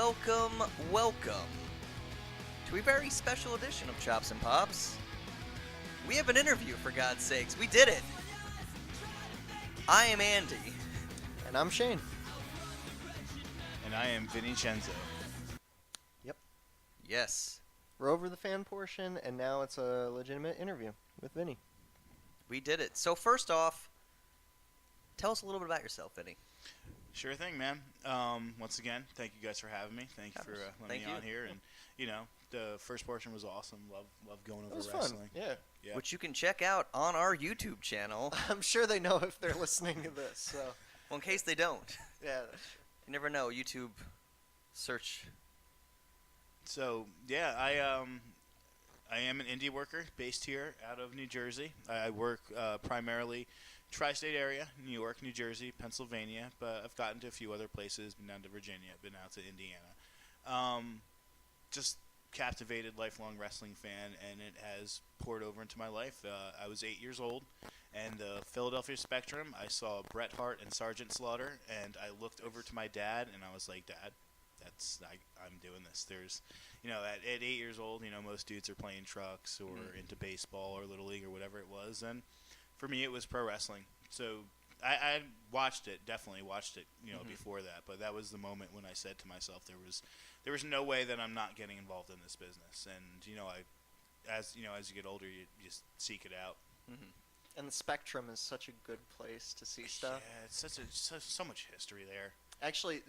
welcome to a very special edition of Chops and Pops. We have an interview, for God's sakes. We did it! I am Andy. And I'm Shane. And I am Vinny Cenzo. Yep. Yes, We're over the fan portion, and now it's a legitimate interview with Vinny. we did it. So first off, tell us a little bit about yourself, Vinny. Sure thing, man. Once again, thank you guys for having me. Thank you for letting me on here. And, the first portion was awesome. Love going over It was wrestling. fun, Yeah. Which you can check out on our YouTube channel. I'm sure they know if they're listening to this, so. Well, in case they don't. Yeah, that's true. You never know. YouTube search. So, yeah, I am an indie worker based here out of New Jersey. I work primarily tri-state area, New York, New Jersey, Pennsylvania, but I've gotten to a few other places, been down to Virginia, been out to Indiana. Just captivated, lifelong wrestling fan, and it has poured over into my life. I was 8 years old, and the Philadelphia Spectrum, I saw Bret Hart and Sergeant Slaughter, and I looked over to my dad, and I was like, Dad, I'm doing this. There's, at 8 years old, most dudes are playing trucks or into baseball or Little League or whatever it was, and for me, it was pro wrestling. So I watched it, definitely watched it, before that. But that was the moment when I said to myself, there was no way that I'm not getting involved in this business. And as you get older, you just seek it out. And the Spectrum is such a good place to see stuff. Yeah, it's so much history there. Actually,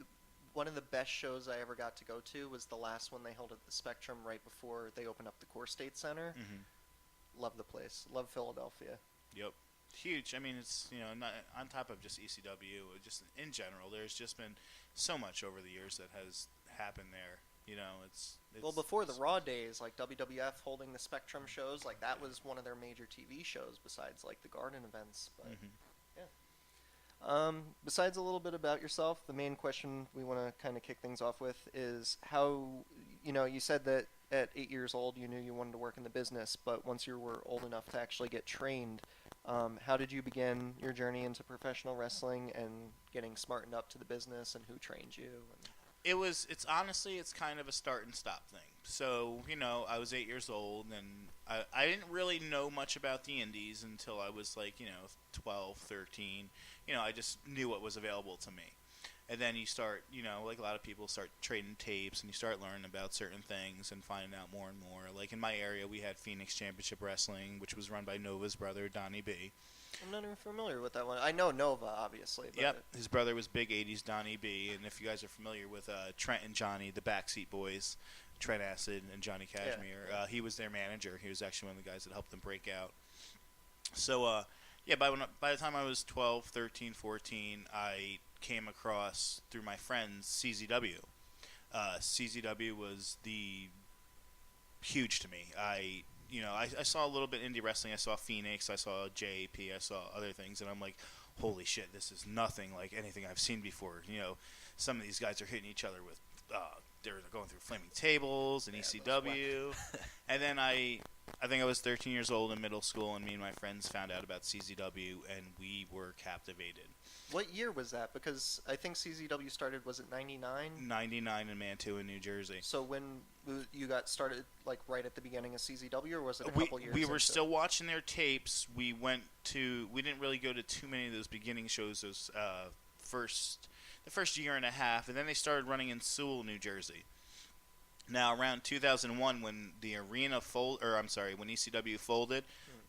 one of the best shows I ever got to go to was the last one they held at the Spectrum right before they opened up the Core State Center. Love the place. Love Philadelphia. Yep. Huge. I mean, it's, not on top of just ECW, just in general, there's just been so much over the years that has happened there. It's Well, before the Raw days, like WWF holding the Spectrum shows, like that was one of their major TV shows besides like the Garden events. But yeah. Besides a little bit about yourself, the main question we want to kind of kick things off with is how, you said that at 8 years old you knew you wanted to work in the business, but once you were old enough to actually get trained, how did you begin your journey into professional wrestling and getting smartened up to the business, and who trained you? It's honestly, it's kind of a start and stop thing. So, I was 8 years old, and I didn't really know much about the indies until I was like, 12, 13. I just knew what was available to me. And then you start, like a lot of people start trading tapes, and you start learning about certain things and finding out more and more. Like in my area, we had Phoenix Championship Wrestling, which was run by Nova's brother, Donnie B. I'm not even familiar with that one. I know Nova, obviously. But Yep, his brother was big 80s Donnie B. And if you guys are familiar with Trent and Johnny, the Backseat Boys, Trent Acid and Johnny Cashmere, he was their manager. He was actually one of the guys that helped them break out. So, by the time I was 12, 13, 14, I came across, through my friends, CZW. CZW was huge to me. I saw a little bit indie wrestling. I saw Phoenix. I saw JAP. I saw other things, and I'm like, holy shit, this is nothing like anything I've seen before. Some of these guys are hitting each other with, they're going through flaming tables and ECW. And then I think I was 13 years old in middle school, and me and my friends found out about CZW, and we were captivated. What year was that? Because I think CZW started, was it 99? 99 in Mantua, New Jersey. So when you got started, like right at the beginning of CZW, or was it a couple years We were into still it? watching their tapes. We didn't really go to too many of those beginning shows, the first year and a half, and then they started running in Sewell, New Jersey. Now, around 2001, when the arena when ECW folded,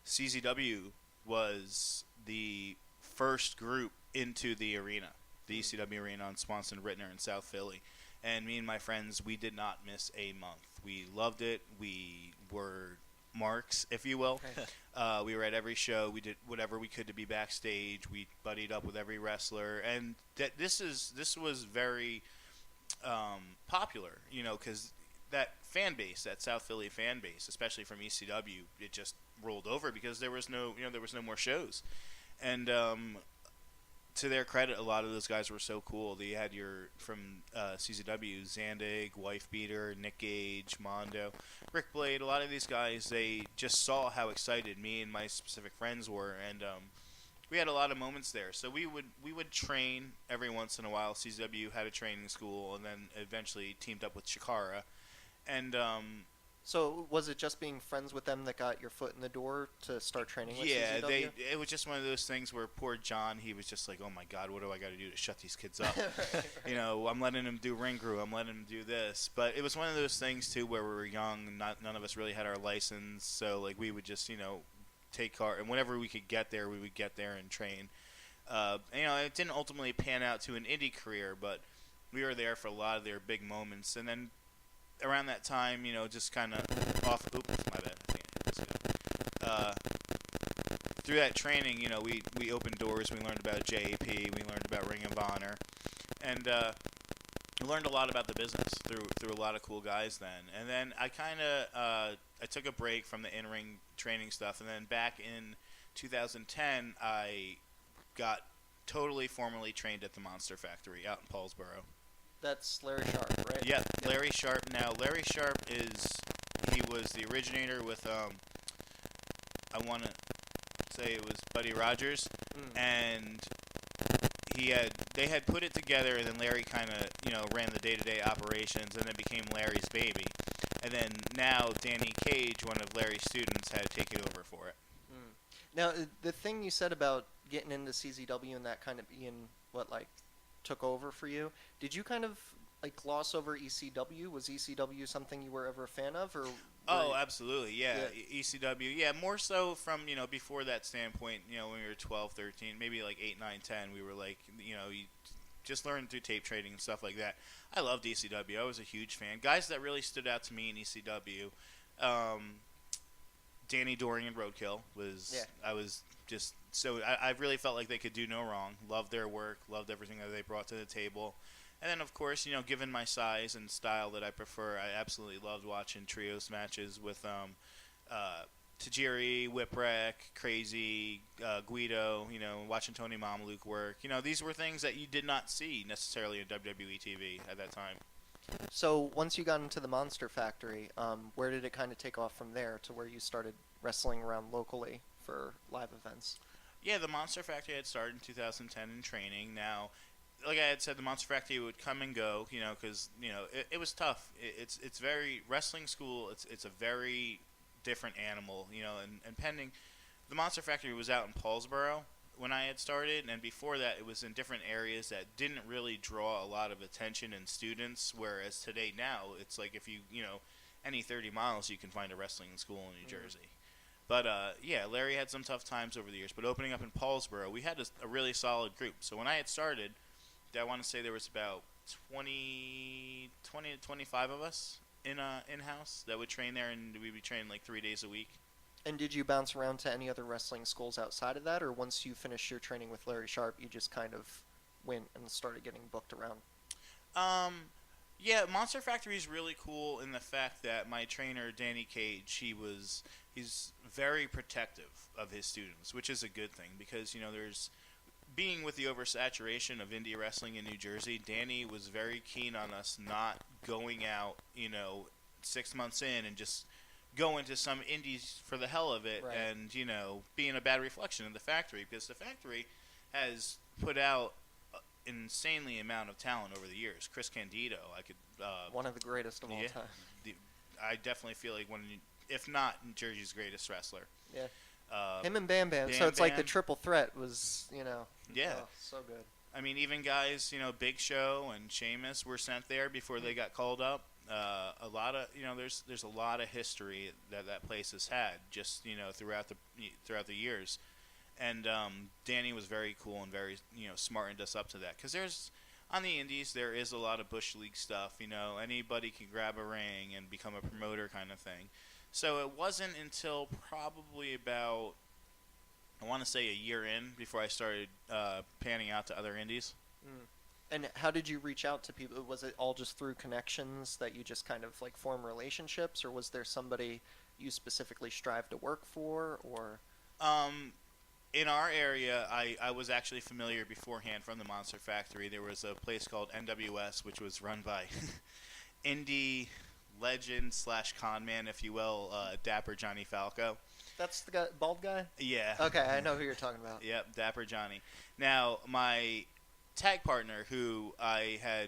CZW was the first group into the arena, the ECW arena on Swanson, Rittner, in South Philly. And me and my friends, we did not miss a month. We loved it. We were marks, if you will. We were at every show. We did whatever we could to be backstage. We buddied up with every wrestler, and this was very popular, because that fan base, that South Philly fan base, especially from ECW, it just rolled over because there was no more shows. And to their credit, a lot of those guys were so cool. They had from CZW, Zandig, Wife Beater, Nick Gage, Mondo, Rick Blade. A lot of these guys, they just saw how excited me and my specific friends were, and we had a lot of moments there. So we would train every once in a while. CZW had a training school, and then eventually teamed up with Shikara. And So was it just being friends with them that got your foot in the door to start training with yeah, CZW? it was just one of those things where poor John, he was just like, oh my God, what do I got to do to shut these kids up? Right. You know, I'm letting them do ring crew, I'm letting them do this. But it was one of those things too where we were young, and none of us really had our license, so like we would just take car, and whenever we could get there, we would get there and train. It didn't ultimately pan out to an indie career, but we were there for a lot of their big moments. And then around that time, just kind of off. Oops, my bad. I think I hit this guy. Through that training, we opened doors. We learned about JAP. We learned about Ring of Honor, and we learned a lot about the business through a lot of cool guys then. And then I I took a break from the in-ring training stuff, and then back in 2010, I got totally formally trained at the Monster Factory out in Paulsboro. That's Larry Sharp, right? Yeah, Larry Sharp. Now, Larry Sharp he was the originator with, I want to say it was Buddy Rogers, and they had put it together, and then Larry kind of, ran the day-to-day operations, and it became Larry's baby. And then now Danny Cage, one of Larry's students, had taken over for it. Now, the thing you said about getting into CZW and that kind of being what, took over for you, did you kind of, gloss over ECW? Was ECW something you were ever a fan of? Or Oh, absolutely, yeah. ECW, yeah, more so from, before that standpoint, when we were 12, 13, maybe 8, 9, 10, we were you just learned through tape trading and stuff like that. I loved ECW. I was a huge fan. Guys that really stood out to me in ECW, Danny Doring and Roadkill I was just I really felt like they could do no wrong. Loved their work, loved everything that they brought to the table. And then, of course, given my size and style that I prefer, I absolutely loved watching trios matches with Tajiri, Whipwreck, Crazy, Guido, watching Tony Mamaluke work. These were things that you did not see necessarily in WWE TV at that time. So once you got into the Monster Factory, where did it kind of take off from there to where you started wrestling around locally for live events? Yeah, the Monster Factory had started in 2010 in training. Now, like I had said, the Monster Factory would come and go, because it was tough. It's very wrestling school. It's a very different animal, and pending. The Monster Factory was out in Paulsboro when I had started, and before that, it was in different areas that didn't really draw a lot of attention and students. Whereas today, now it's like if you any 30 miles, you can find a wrestling school in New Jersey. But, yeah, Larry had some tough times over the years. But opening up in Paulsboro, we had a really solid group. So when I had started, I want to say there was about 20 to 25 of us in-house that would train there, and we would train 3 days a week. And did you bounce around to any other wrestling schools outside of that? Or once you finished your training with Larry Sharp, you just kind of went and started getting booked around? Yeah, Monster Factory is really cool in the fact that my trainer, Danny Cage, he's very protective of his students, which is a good thing because, there's being with the oversaturation of indie wrestling in New Jersey, Danny was very keen on us not going out, 6 months in and just going to some indies for the hell of it, right, and, being a bad reflection of the factory, because the factory has put out insanely amount of talent over the years. Chris Candido, one of the greatest of all time. I definitely feel like if not New Jersey's greatest wrestler. Yeah. Him and Bam Bam. So it's like the triple threat was, Yeah. Oh, so good. I mean, even guys, Big Show and Sheamus were sent there before they got called up. A lot of, there's a lot of history that place has had just, throughout the years. And Danny was very cool and very, smartened us up to that. Because on the indies, there is a lot of Bush League stuff. Anybody can grab a ring and become a promoter kind of thing. So it wasn't until probably about, I want to say a year in, before I started panning out to other indies. And how did you reach out to people? Was it all just through connections that you just kind of form relationships, or was there somebody you specifically strive to work for, or? In our area, I was actually familiar beforehand from the Monster Factory. There was a place called NWS, which was run by indie legend / con man, if you will, Dapper Johnny Falco. That's the guy, bald guy? Yeah. Okay, I know who you're talking about. Yep, Dapper Johnny. Now, my tag partner, who I had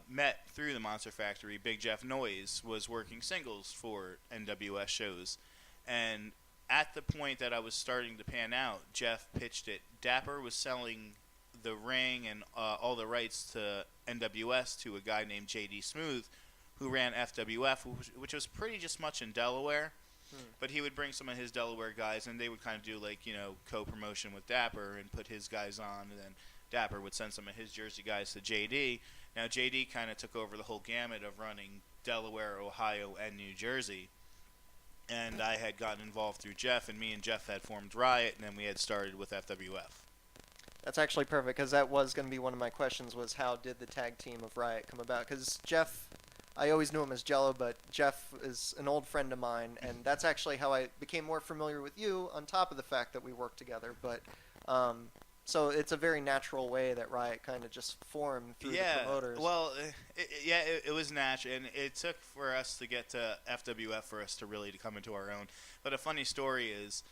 met through the Monster Factory, Big Jeff Noyes, was working singles for NWS shows. And at the point that I was starting to pan out, Jeff pitched it. Dapper was selling the ring and all the rights to NWS to a guy named JD Smooth, who ran FWF, which was pretty just much in Delaware. But he would bring some of his Delaware guys, and they would kind of do, like, co-promotion with Dapper and put his guys on, and then Dapper would send some of his Jersey guys to JD. Now, JD kind of took over the whole gamut of running Delaware, Ohio, and New Jersey. And I had gotten involved through Jeff, and me and Jeff had formed Riot, and then we had started with FWF. That's actually perfect, because that was going to be one of my questions, was how did the tag team of Riot come about? Because Jeff, I always knew him as Jello, but Jeff is an old friend of mine, and that's actually how I became more familiar with you, on top of the fact that we worked together. But so it's a very natural way that Riot kind of just formed through the promoters. Well, it was natural, and it took for us to get to FWF for us to really come into our own. But a funny story is,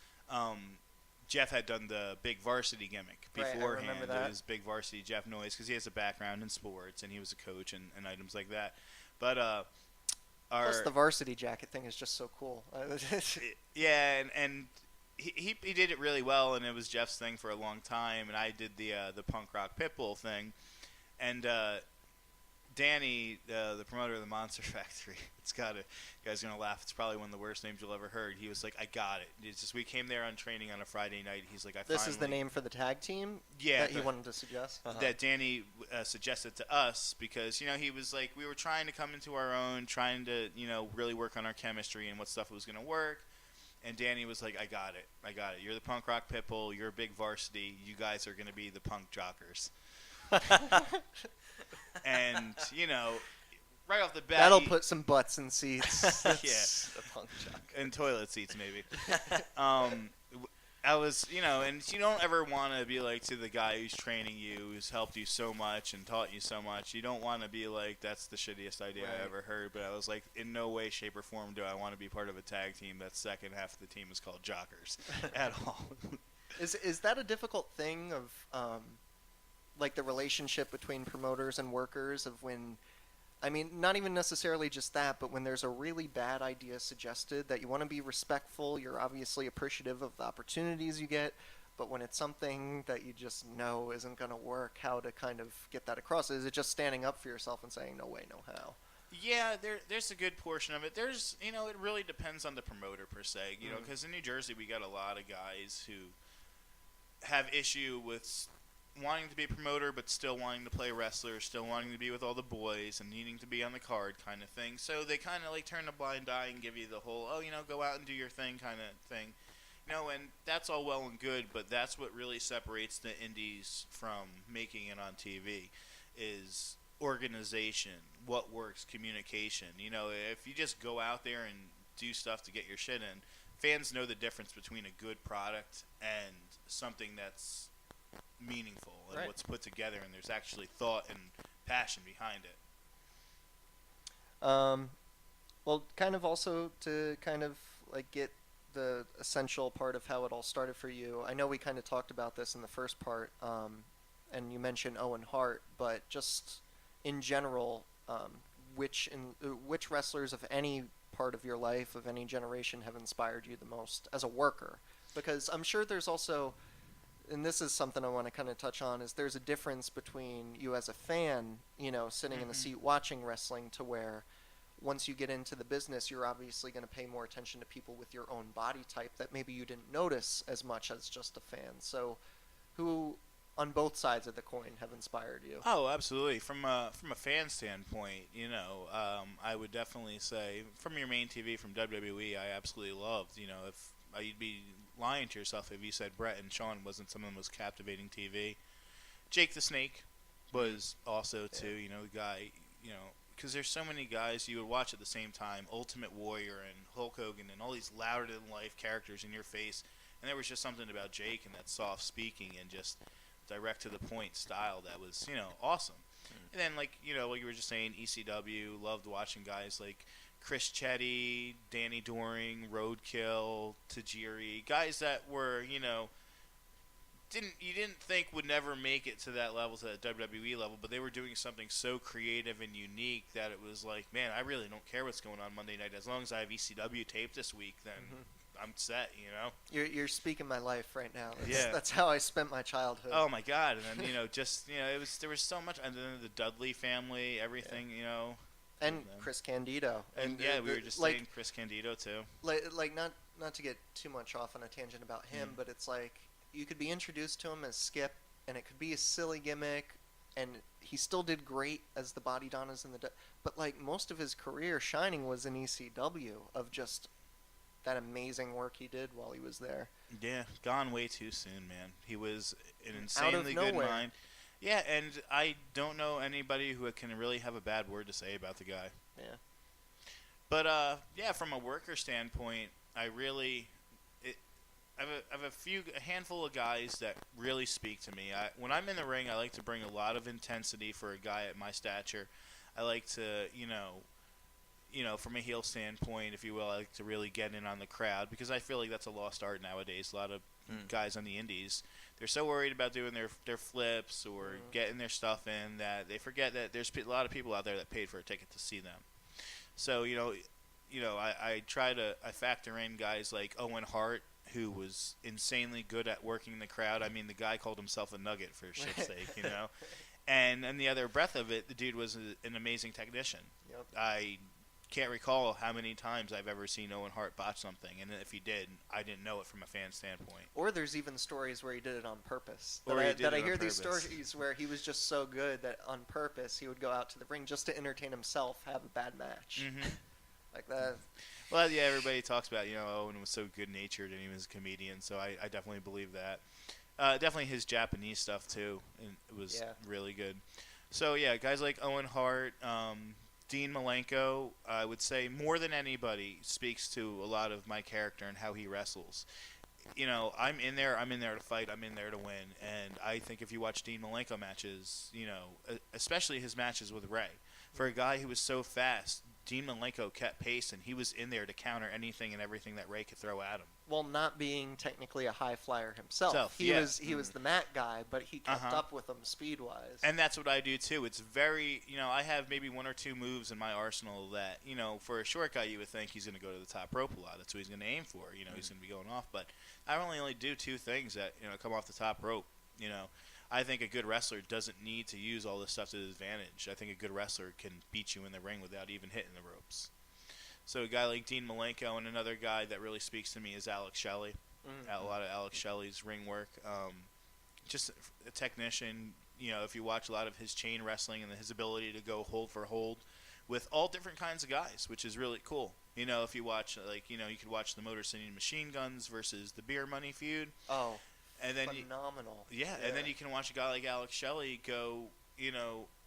Jeff had done the Big Varsity gimmick beforehand. Right, I remember that. It was Big Varsity Jeff Noyes, because he has a background in sports, and he was a coach and items like that. But plus the varsity jacket thing is just so cool. Yeah, and he did it really well, and it was Jeff's thing for a long time, and I did the punk rock pitbull thing, and Danny, the promoter of the Monster Factory, you guys are gonna laugh. It's probably one of the worst names you'll ever heard. He was like, "I got it." It's just we came there on training on a Friday night. He's like, This is the name for the tag team. Yeah, that he wanted to suggest. That Danny suggested to us, because he was like, we were trying to come into our own, trying to really work on our chemistry and what stuff was gonna work. And Danny was like, I got it. You're the punk rock pitbull. You're a Big Varsity. You guys are gonna be the punk jockers. And right off the bat, that'll put some butts in seats. Yeah, The punk jock. and toilet seats maybe. I was, and you don't ever want to be like to the guy who's training you, who's helped you so much and taught you so much. You don't want to be like, that's the shittiest idea I ever heard. But I was like, in no way, shape, or form do I want to be part of a tag team that second half of the team is called jockers at all. Is that a difficult thing of like the relationship between promoters and workers, of when, I mean, not even necessarily just that, but when there's a really bad idea suggested, that you want to be respectful, you're obviously appreciative of the opportunities you get, but when it's something that you just know isn't going to work, how to kind of get that across? Is it just standing up for yourself and saying, no way, no how? Yeah, there's a good portion of it. There's, it really depends on the promoter per se, because in New Jersey we got a lot of guys who have issue with wanting to be a promoter but still wanting to play wrestler, still wanting to be with all the boys and needing to be on the card kind of thing. So they kind of like turn a blind eye and give you the whole, go out and do your thing kind of thing. And that's all well and good, but that's what really separates the indies from making it on TV is organization, what works, communication. If you just go out there and do stuff to get your shit in, fans know the difference between a good product and something that's meaningful and Right. what's put together, and there's actually thought and passion behind it. Well, kind of also to kind of like get the essential part of how it all started for you. I know we kind of talked about this in the first part, and you mentioned Owen Hart, but just in general, which wrestlers of any part of your life, of any generation, have inspired you the most as a worker? Because I'm sure there's also, and this is something I want to kind of touch on, is there's a difference between you as a fan, sitting in the seat watching wrestling, to where once you get into the business, you're obviously going to pay more attention to people with your own body type that maybe you didn't notice as much as just a fan. So who on both sides of the coin have inspired you? Oh, absolutely. From a fan standpoint, I would definitely say from your main TV, from WWE, I absolutely loved. If you'd be lying to yourself if you said Brett and Sean wasn't some of the most captivating TV. Jake the Snake was also too. The guy. Because there's so many guys you would watch at the same time, Ultimate Warrior and Hulk Hogan and all these louder-than-life characters in your face, and there was just something about Jake and that soft speaking and just direct-to-the-point style that was, awesome. And then, like you were just saying, ECW, loved watching guys like Chris Chetty, Danny Doring, Roadkill, Tajiri, guys that were, didn't think would never make it to that level, to that WWE level, but they were doing something so creative and unique that it was like, man, I really don't care what's going on Monday night. As long as I have ECW tape this week, then I'm set, You're speaking my life right now. Yeah. That's how I spent my childhood. Oh my God! And then there was so much, and then the Dudley family, everything, And Chris Candido. And we were just saying Chris Candido too. Like not to get too much off on a tangent about him, but it's like you could be introduced to him as Skip, and it could be a silly gimmick, and he still did great as the Body Donnas but like most of his career shining was in ECW of just that amazing work he did while he was there. Yeah, gone way too soon, man. He was an Out of insanely good nowhere. mind. Yeah, and I don't know anybody who can really have a bad word to say about the guy. Yeah. But from a worker standpoint, I have a handful of guys that really speak to me. When I'm in the ring, I like to bring a lot of intensity for a guy at my stature. I like to, from a heel standpoint, if you will, I like to really get in on the crowd because I feel like that's a lost art nowadays. A lot of guys on the indies, they're so worried about doing their flips or getting their stuff in that they forget that there's a lot of people out there that paid for a ticket to see them. So, I factor in guys like Owen Hart, who was insanely good at working the crowd. I mean, the guy called himself a nugget for shit's sake, And the other breadth of it, the dude was an amazing technician. Yep. I can't recall how many times I've ever seen Owen Hart botch something, and if he did, I didn't know it from a fan standpoint. Or there's even stories where he did it on purpose. Or he did it I on hear these purpose. stories where he was just so good that on purpose he would go out to the ring just to entertain himself, have a bad match. Mm-hmm. Like that. Well, yeah, everybody talks about, Owen was so good-natured and he was a comedian, so I definitely believe that. Definitely his Japanese stuff, too, and it was really good. So, yeah, guys like Owen Hart, Dean Malenko, I would say more than anybody speaks to a lot of my character and how he wrestles. I'm in there to fight, I'm in there to win, and I think if you watch Dean Malenko matches, especially his matches with Ray, for a guy who was so fast, Dean Malenko kept pace, and he was in there to counter anything and everything that Ray could throw at him. Well, not being technically a high flyer himself. He was the mat guy, but he kept up with them speed-wise. And that's what I do, too. It's very, I have maybe one or two moves in my arsenal that, for a short guy, you would think he's going to go to the top rope a lot. That's what he's going to aim for. He's going to be going off. But I only do two things that, come off the top rope. I think a good wrestler doesn't need to use all this stuff to his advantage. I think a good wrestler can beat you in the ring without even hitting the ropes. So a guy like Dean Malenko, and another guy that really speaks to me is Alex Shelley. A lot of Alex Shelley's ring work. Just a technician. If you watch a lot of his chain wrestling and his ability to go hold for hold with all different kinds of guys, which is really cool. If you watch, you could watch the Motor City Machine Guns versus the Beer Money feud. Oh, and then phenomenal. And then you can watch a guy like Alex Shelley go,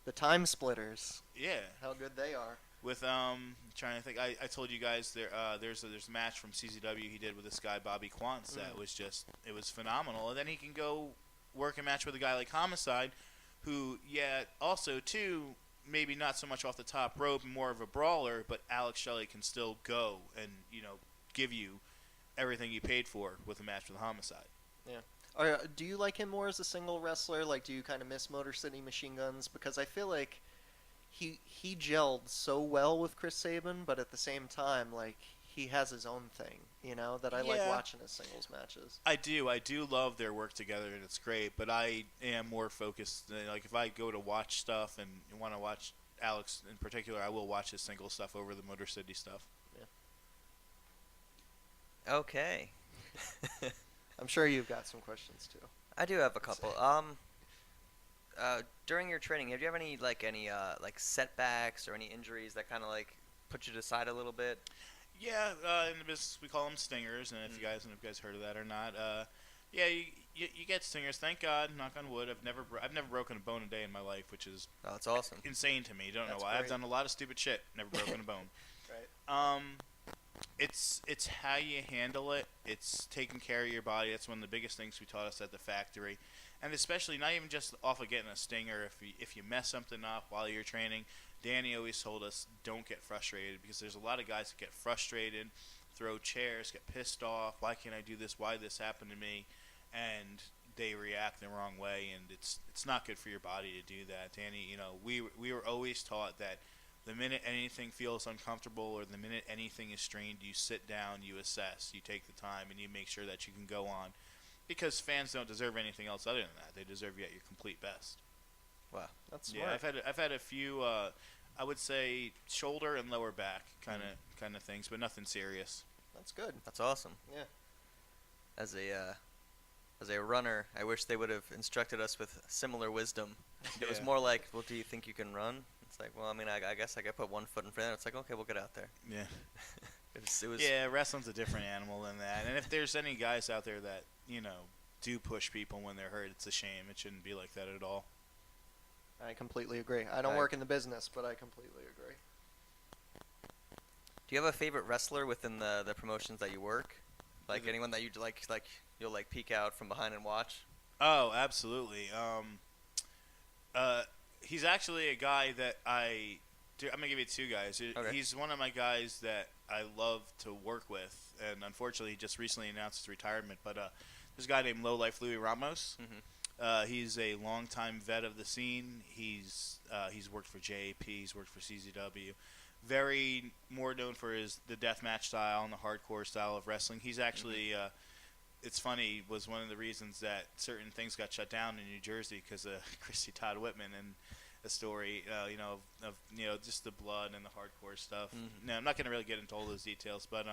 the Time Splitters. Yeah. How good they are. With trying to think, I told you guys there's a match from CZW he did with this guy Bobby Quantz that was it was phenomenal. And then he can go work a match with a guy like Homicide, who also too maybe not so much off the top rope, more of a brawler, but Alex Shelley can still go and give you everything you paid for with a match with Homicide. Yeah. Do you like him more as a single wrestler? Like, do you kind of miss Motor City Machine Guns? Because I feel like he gelled so well with Chris Sabin, but at the same time, like, he has his own thing, that I like watching his singles matches. I do love their work together, and it's great, but I am more focused. Like, if I go to watch stuff and want to watch Alex in particular, I will watch his single stuff over the Motor City stuff. Yeah. Okay. I'm sure you've got some questions too. I do have a couple. During your training, did you have any setbacks or any injuries that kind of put you to the side a little bit? Yeah, in the business we call them stingers, and if you guys heard of that or not, you get stingers. Thank God, knock on wood. I've never broken a bone a day in my life, which is that's awesome. Insane to me. Don't That's know why. great. I've done a lot of stupid shit. Never broken a bone. Right. It's how you handle it. It's taking care of your body. That's one of the biggest things we taught us at the factory. And especially not even just off of getting a stinger. If you mess something up while you're training, Danny always told us don't get frustrated, because there's a lot of guys that get frustrated, throw chairs, get pissed off. Why can't I do this? Why this happened to me? And they react the wrong way, and it's not good for your body to do that. Danny, we were always taught that the minute anything feels uncomfortable or the minute anything is strained, you sit down, you assess, you take the time, and you make sure that you can go on. Because fans don't deserve anything else other than that. They deserve you at your complete best. Wow, that's smart. Yeah, I've had a few, I would say shoulder and lower back kind of things, but nothing serious. That's good. That's awesome. Yeah. As a runner, I wish they would have instructed us with similar wisdom. It was more like, well, do you think you can run? It's like, well, I mean, I guess I could put one foot in front of it. It's like, okay, we'll get out there. Yeah. It was Yeah, wrestling's a different animal than that. And if there's any guys out there that, do push people when they're hurt, it's a shame. It shouldn't be like that at all. I completely agree. I don't work in the business, but I completely agree. Do you have a favorite wrestler within the promotions that you work? Like anyone that you like you'll like peek out from behind and watch? Oh, absolutely. He's actually a guy that I'm gonna give you two guys. Okay. He's one of my guys that I love to work with, and unfortunately, he just recently announced his retirement. But there's a guy named Low Life Louis Ramos. Mm-hmm. He's a longtime vet of the scene. He's worked for JAP. He's worked for CZW. Very more known for the deathmatch style and the hardcore style of wrestling. He's actually, it's funny, was one of the reasons that certain things got shut down in New Jersey because of Christy Todd Whitman and a story, of just the blood and the hardcore stuff. Mm-hmm. Now, I'm not going to really get into all those details, but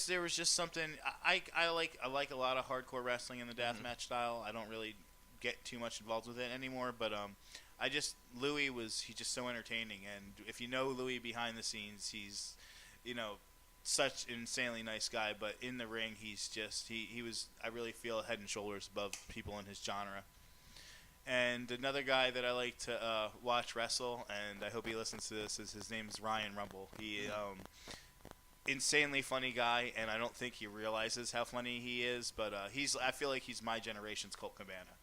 there was just something I like a lot of hardcore wrestling in the deathmatch style. I don't really get too much involved with it anymore, but Louis he's just so entertaining, and if you know Louis behind the scenes, he's such an insanely nice guy, but in the ring he's just he was, I really feel, head and shoulders above people in his genre. And another guy that I like to watch wrestle, and I hope he listens to this, is his name is Ryan Rumble. He insanely funny guy, and I don't think he realizes how funny he is, but I feel like he's my generation's Colt Cabana.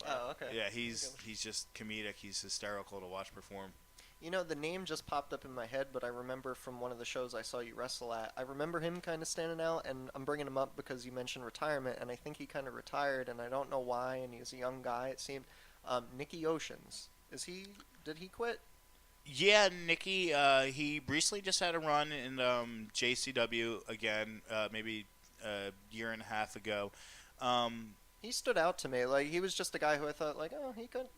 Oh, okay. Yeah, he's just comedic. He's hysterical to watch perform. The name just popped up in my head, but I remember from one of the shows I saw you wrestle at, I remember him kind of standing out, and I'm bringing him up because you mentioned retirement, and I think he kind of retired, and I don't know why, and he was a young guy, it seemed. Nicky Oceans. Did he quit? Yeah, Nicky, he recently just had a run in JCW again, maybe a year and a half ago. He stood out to me. Like, he was just a guy who I thought, like, oh, he could,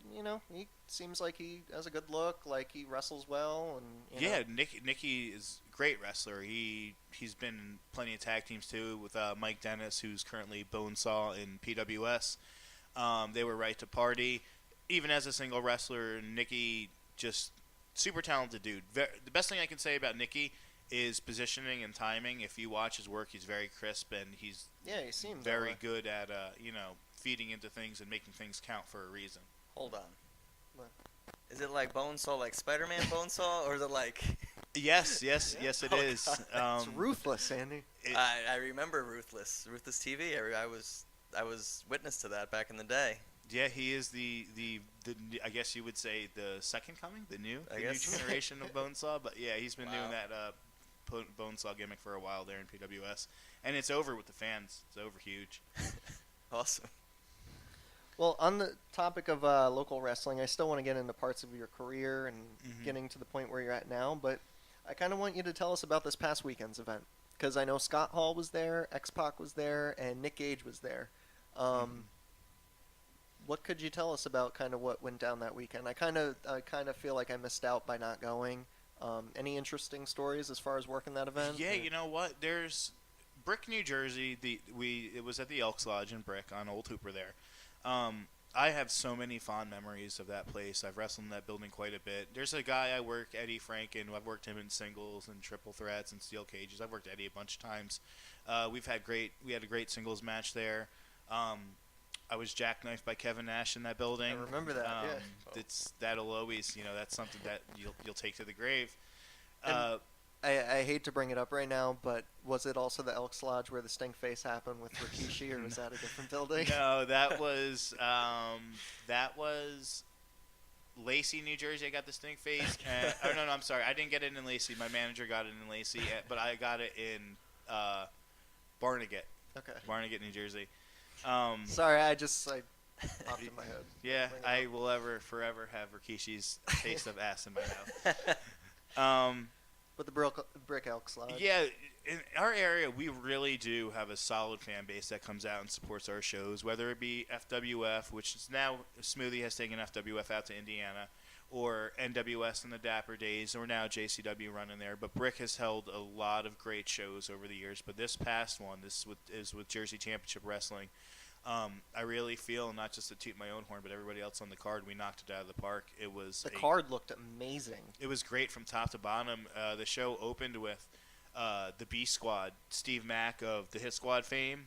he seems like he has a good look, like he wrestles well, and yeah, Nicky is a great wrestler. He's been in plenty of tag teams too with Mike Dennis, who's currently Bonesaw in PWS. They were right to party. Even as a single wrestler, Nicky, just super talented dude. The best thing I can say about Nicky is positioning and timing. If you watch his work, he's very crisp, and he seems very good at feeding into things and making things count for a reason. Hold on. What? Is it like Bonesaw, like Spider-Man Bonesaw, or is it like? Yes, it is. It's ruthless, Andy. I remember Ruthless TV. I was witness to that back in the day. Yeah, he is the I guess you would say the second coming, the new generation of Bonesaw. But yeah, he's been doing that Bonesaw gimmick for a while there in PWS, and it's over with the fans. It's over huge. Awesome. Well, on the topic of local wrestling, I still want to get into parts of your career and getting to the point where you're at now, but I kind of want you to tell us about this past weekend's event, because I know Scott Hall was there, X-Pac was there, and Nick Gage was there. What could you tell us about kind of what went down that weekend? I kind of feel like I missed out by not going. Any interesting stories as far as working that event? Yeah, you know what? There's Brick, New Jersey. It was at the Elks Lodge in Brick on Old Hooper there. I have so many fond memories of that place. I've wrestled in that building quite a bit. There's a guy I work, Eddie Franken. I've worked him in singles and triple threats and steel cages. I've worked Eddie a bunch of times. We had a great singles match there. I was jackknifed by Kevin Nash in that building. I remember that. That'll always, that's something that you'll take to the grave. I hate to bring it up right now, but was it also the Elks Lodge where the stink face happened with Rikishi, or was that a different building? No, that was Lacey, New Jersey. I got the stink face. Oh no, I'm sorry. I didn't get it in Lacey. My manager got it in Lacey, but I got it in Barnegat. Okay. Barnegat, New Jersey. Sorry, I popped in my head. Yeah, I will forever have Rikishi's taste of ass in my mouth. But the Brick Elks Lodge. Yeah, in our area, we really do have a solid fan base that comes out and supports our shows, whether it be FWF, which is now Smoothie has taken FWF out to Indiana, or NWS in the Dapper days, or now JCW running there. But Brick has held a lot of great shows over the years. But this past one, is with Jersey Championship Wrestling. I really feel, not just to toot my own horn, but everybody else on the card, we knocked it out of the park. The card looked amazing. It was great from top to bottom. The show opened with the B Squad, Steve Mack of the Hit Squad fame,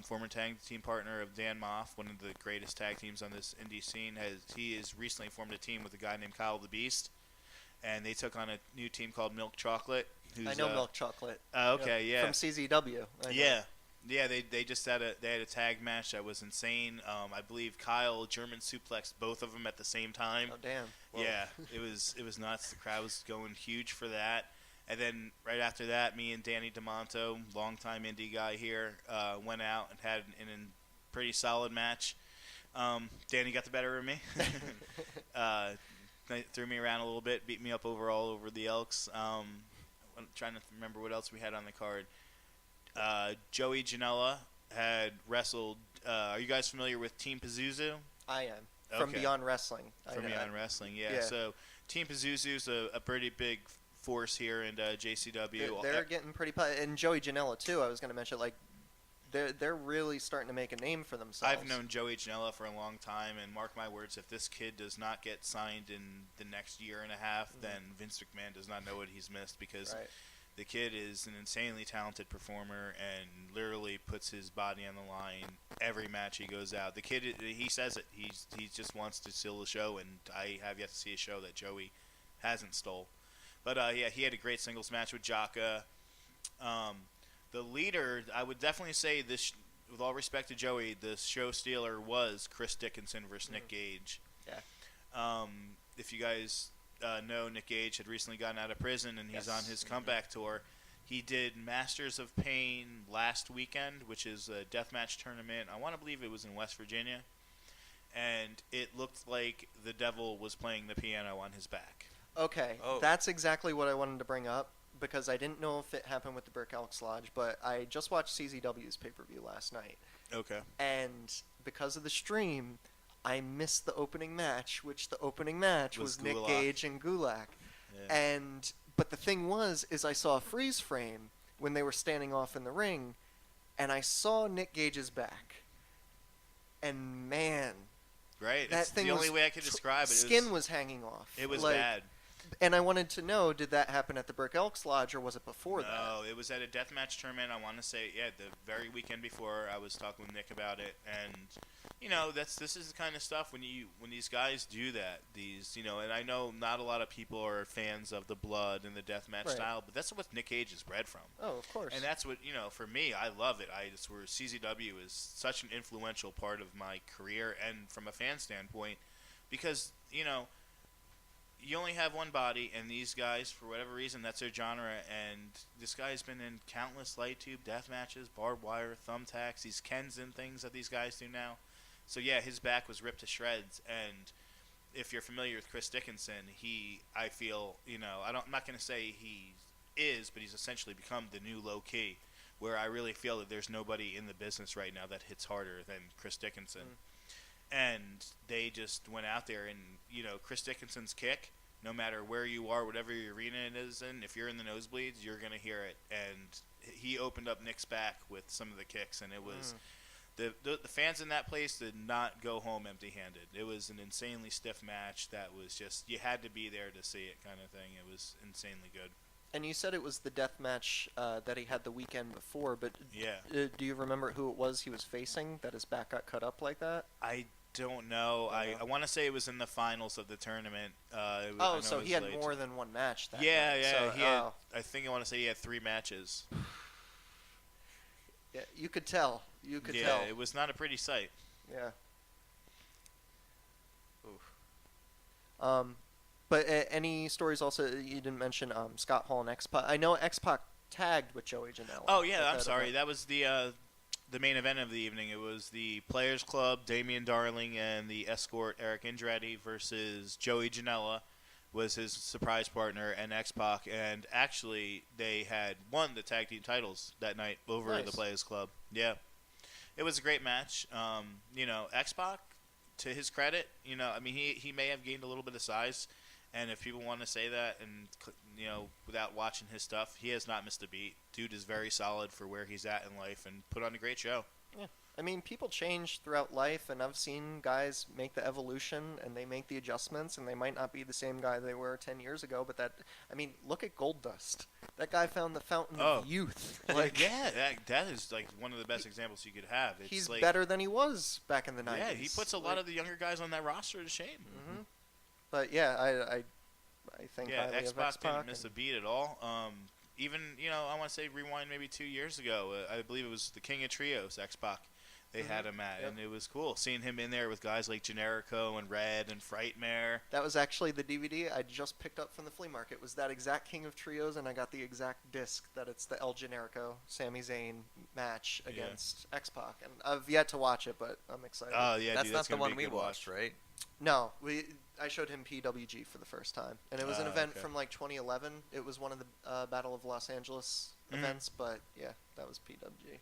former tag team partner of Dan Moff, one of the greatest tag teams on this indie scene. He has recently formed a team with a guy named Kyle the Beast, and they took on a new team called Milk Chocolate. I know Milk Chocolate. Okay, yeah. From CZW. Yeah, they just had a tag match that was insane. I believe Kyle German suplexed both of them at the same time. Oh damn! Whoa. Yeah, it was nuts. The crowd was going huge for that. And then right after that, me and Danny DeMonto, longtime indie guy here, went out and had a pretty solid match. Danny got the better of me. Threw me around a little bit, beat me up overall over the Elks. I'm trying to remember what else we had on the card. Joey Janela had wrestled. Are you guys familiar with Team Pazuzu? I am. From Beyond Wrestling. From Beyond Wrestling, yeah. So Team Pazuzu's a pretty big force here in JCW. They're getting pretty... And Joey Janela, too, I was going to mention. They're really starting to make a name for themselves. I've known Joey Janela for a long time, and mark my words, if this kid does not get signed in the next year and a half, then Vince McMahon does not know what he's missed, because... Right. The kid is an insanely talented performer and literally puts his body on the line every match he goes out. The kid, he says it. He just wants to steal the show, and I have yet to see a show that Joey hasn't stole. But, yeah, he had a great singles match with Jaka. The leader, I would definitely say this, with all respect to Joey, the show stealer was Chris Dickinson versus Nick Gage. Yeah. If you guys... know Nick Gage had recently gotten out of prison, and he's on his comeback tour. He did Masters of Pain last weekend, which is a deathmatch tournament. I want to believe it was in West Virginia, and it looked like the devil was playing the piano on his back. Okay, That's exactly what I wanted to bring up, because I didn't know if it happened with the Brick Elks Lodge, but I just watched CZW's pay-per-view last night. Okay. And because of the stream... I missed the opening match, which the opening match was Nick Gage and Gulak. Yeah. But the thing is I saw a freeze frame when they were standing off in the ring, and I saw Nick Gage's back. And man, right, that thing the only way I could describe it. Skin was hanging off. It was bad. And I wanted to know, did that happen at the Brick Elks Lodge, or was it before that? No, it was at a deathmatch tournament. I want to say, the very weekend before. I was talking with Nick about it, and this is the kind of stuff when these guys do that. And I know not a lot of people are fans of the blood and the deathmatch style, but that's what Nick Gage is bred from. Oh, of course. And that's what for me, I love it. It's where CZW is such an influential part of my career, and from a fan standpoint, because you only have one body, and these guys, for whatever reason, that's their genre, and this guy's been in countless light tube death matches, barbed wire, thumbtacks, these Kens and things that these guys do now. So, yeah, his back was ripped to shreds, and if you're familiar with Chris Dickinson, I feel, I'm not going to say he is, but he's essentially become the new low-key, where I really feel that there's nobody in the business right now that hits harder than Chris Dickinson. And they just went out there, and Chris Dickinson's kick, no matter where you are, whatever your arena it is in, if you're in the nosebleeds, you're going to hear it. And he opened up Nick's back with some of the kicks, and it was the fans in that place did not go home empty-handed. It was an insanely stiff match that was just, you had to be there to see it kind of thing. It was insanely good. And you said it was the death match that he had the weekend before, but yeah. Do you remember who it was he was facing that his back got cut up like that? I don't know. I want to say it was in the finals of the tournament. I know so it was he had late. more than one match that Yeah, night. yeah. So, He had, I think I want to say he had 3 matches. Yeah, you could tell. You could Yeah, tell. it was not a pretty sight. Yeah. Oof. But any stories also you didn't mention? Scott Hall and X-Pac. I know X-Pac tagged with Joey Janela. Oh yeah, I'm that sorry. event. That was the main event of the evening. It was the Players Club, Damian Darling, and the Escort Eric Andretti versus Joey Janela was his surprise partner, and X-Pac. And actually, they had won the tag team titles that night over Nice. the Players Club. Yeah, it was a great match. X-Pac, to his credit, I mean, he may have gained a little bit of size. And if people want to say that, and without watching his stuff, he has not missed a beat. Dude is very solid for where he's at in life, and put on a great show. Yeah. I mean, people change throughout life, and I've seen guys make the evolution, and they make the adjustments, and they might not be the same guy they were 10 years ago. But look at Goldust. That guy found the fountain of youth. Yeah, that is like one of the best examples you could have. It's he's like, better than he was back in the 90s. Yeah, he puts a lot of the younger guys on that roster to shame. Mm-hmm. But yeah, I think highly of X-Pac X-Pac. didn't miss a beat at all. Even I want to say rewind maybe 2 years ago. I believe it was the King of Trios, X-Pac. They had him at, and it was cool seeing him in there with guys like Generico and Red and Frightmare. That was actually the DVD I just picked up from the flea market. Was that exact King of Trios, and I got the exact disc that it's the El Generico Sami Zayn match against X-Pac, and I've yet to watch it, but I'm excited. Oh yeah, That's dude, not the gonna one be a we good watched, watch. right? No, I showed him PWG for the first time, and it was an event okay. from like 2011. It was one of the Battle of Los Angeles events, but yeah, that was PWG.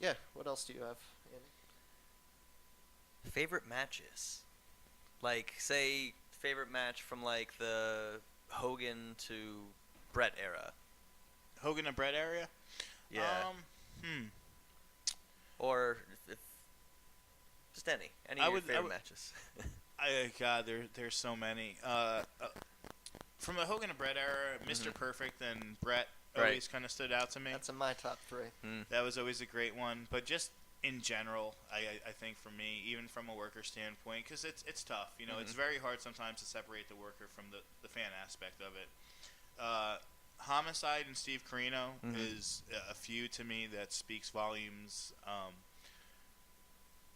Yeah, what else do you have, Andy? Favorite matches? Like, say, favorite match from, like, the Hogan to Brett era. Hogan and Brett area? Yeah. Hmm. Or, if just any of your favorite matches. God, there's so many. From the Hogan and Brett era, Mr. Perfect and Brett always kind of stood out to me. That's in my top 3. That was always a great one. But just in general, I think for me, even from a worker standpoint, because it's tough. It's very hard sometimes to separate the worker from the fan aspect of it. Homicide and Steve Corino is a feud to me that speaks volumes.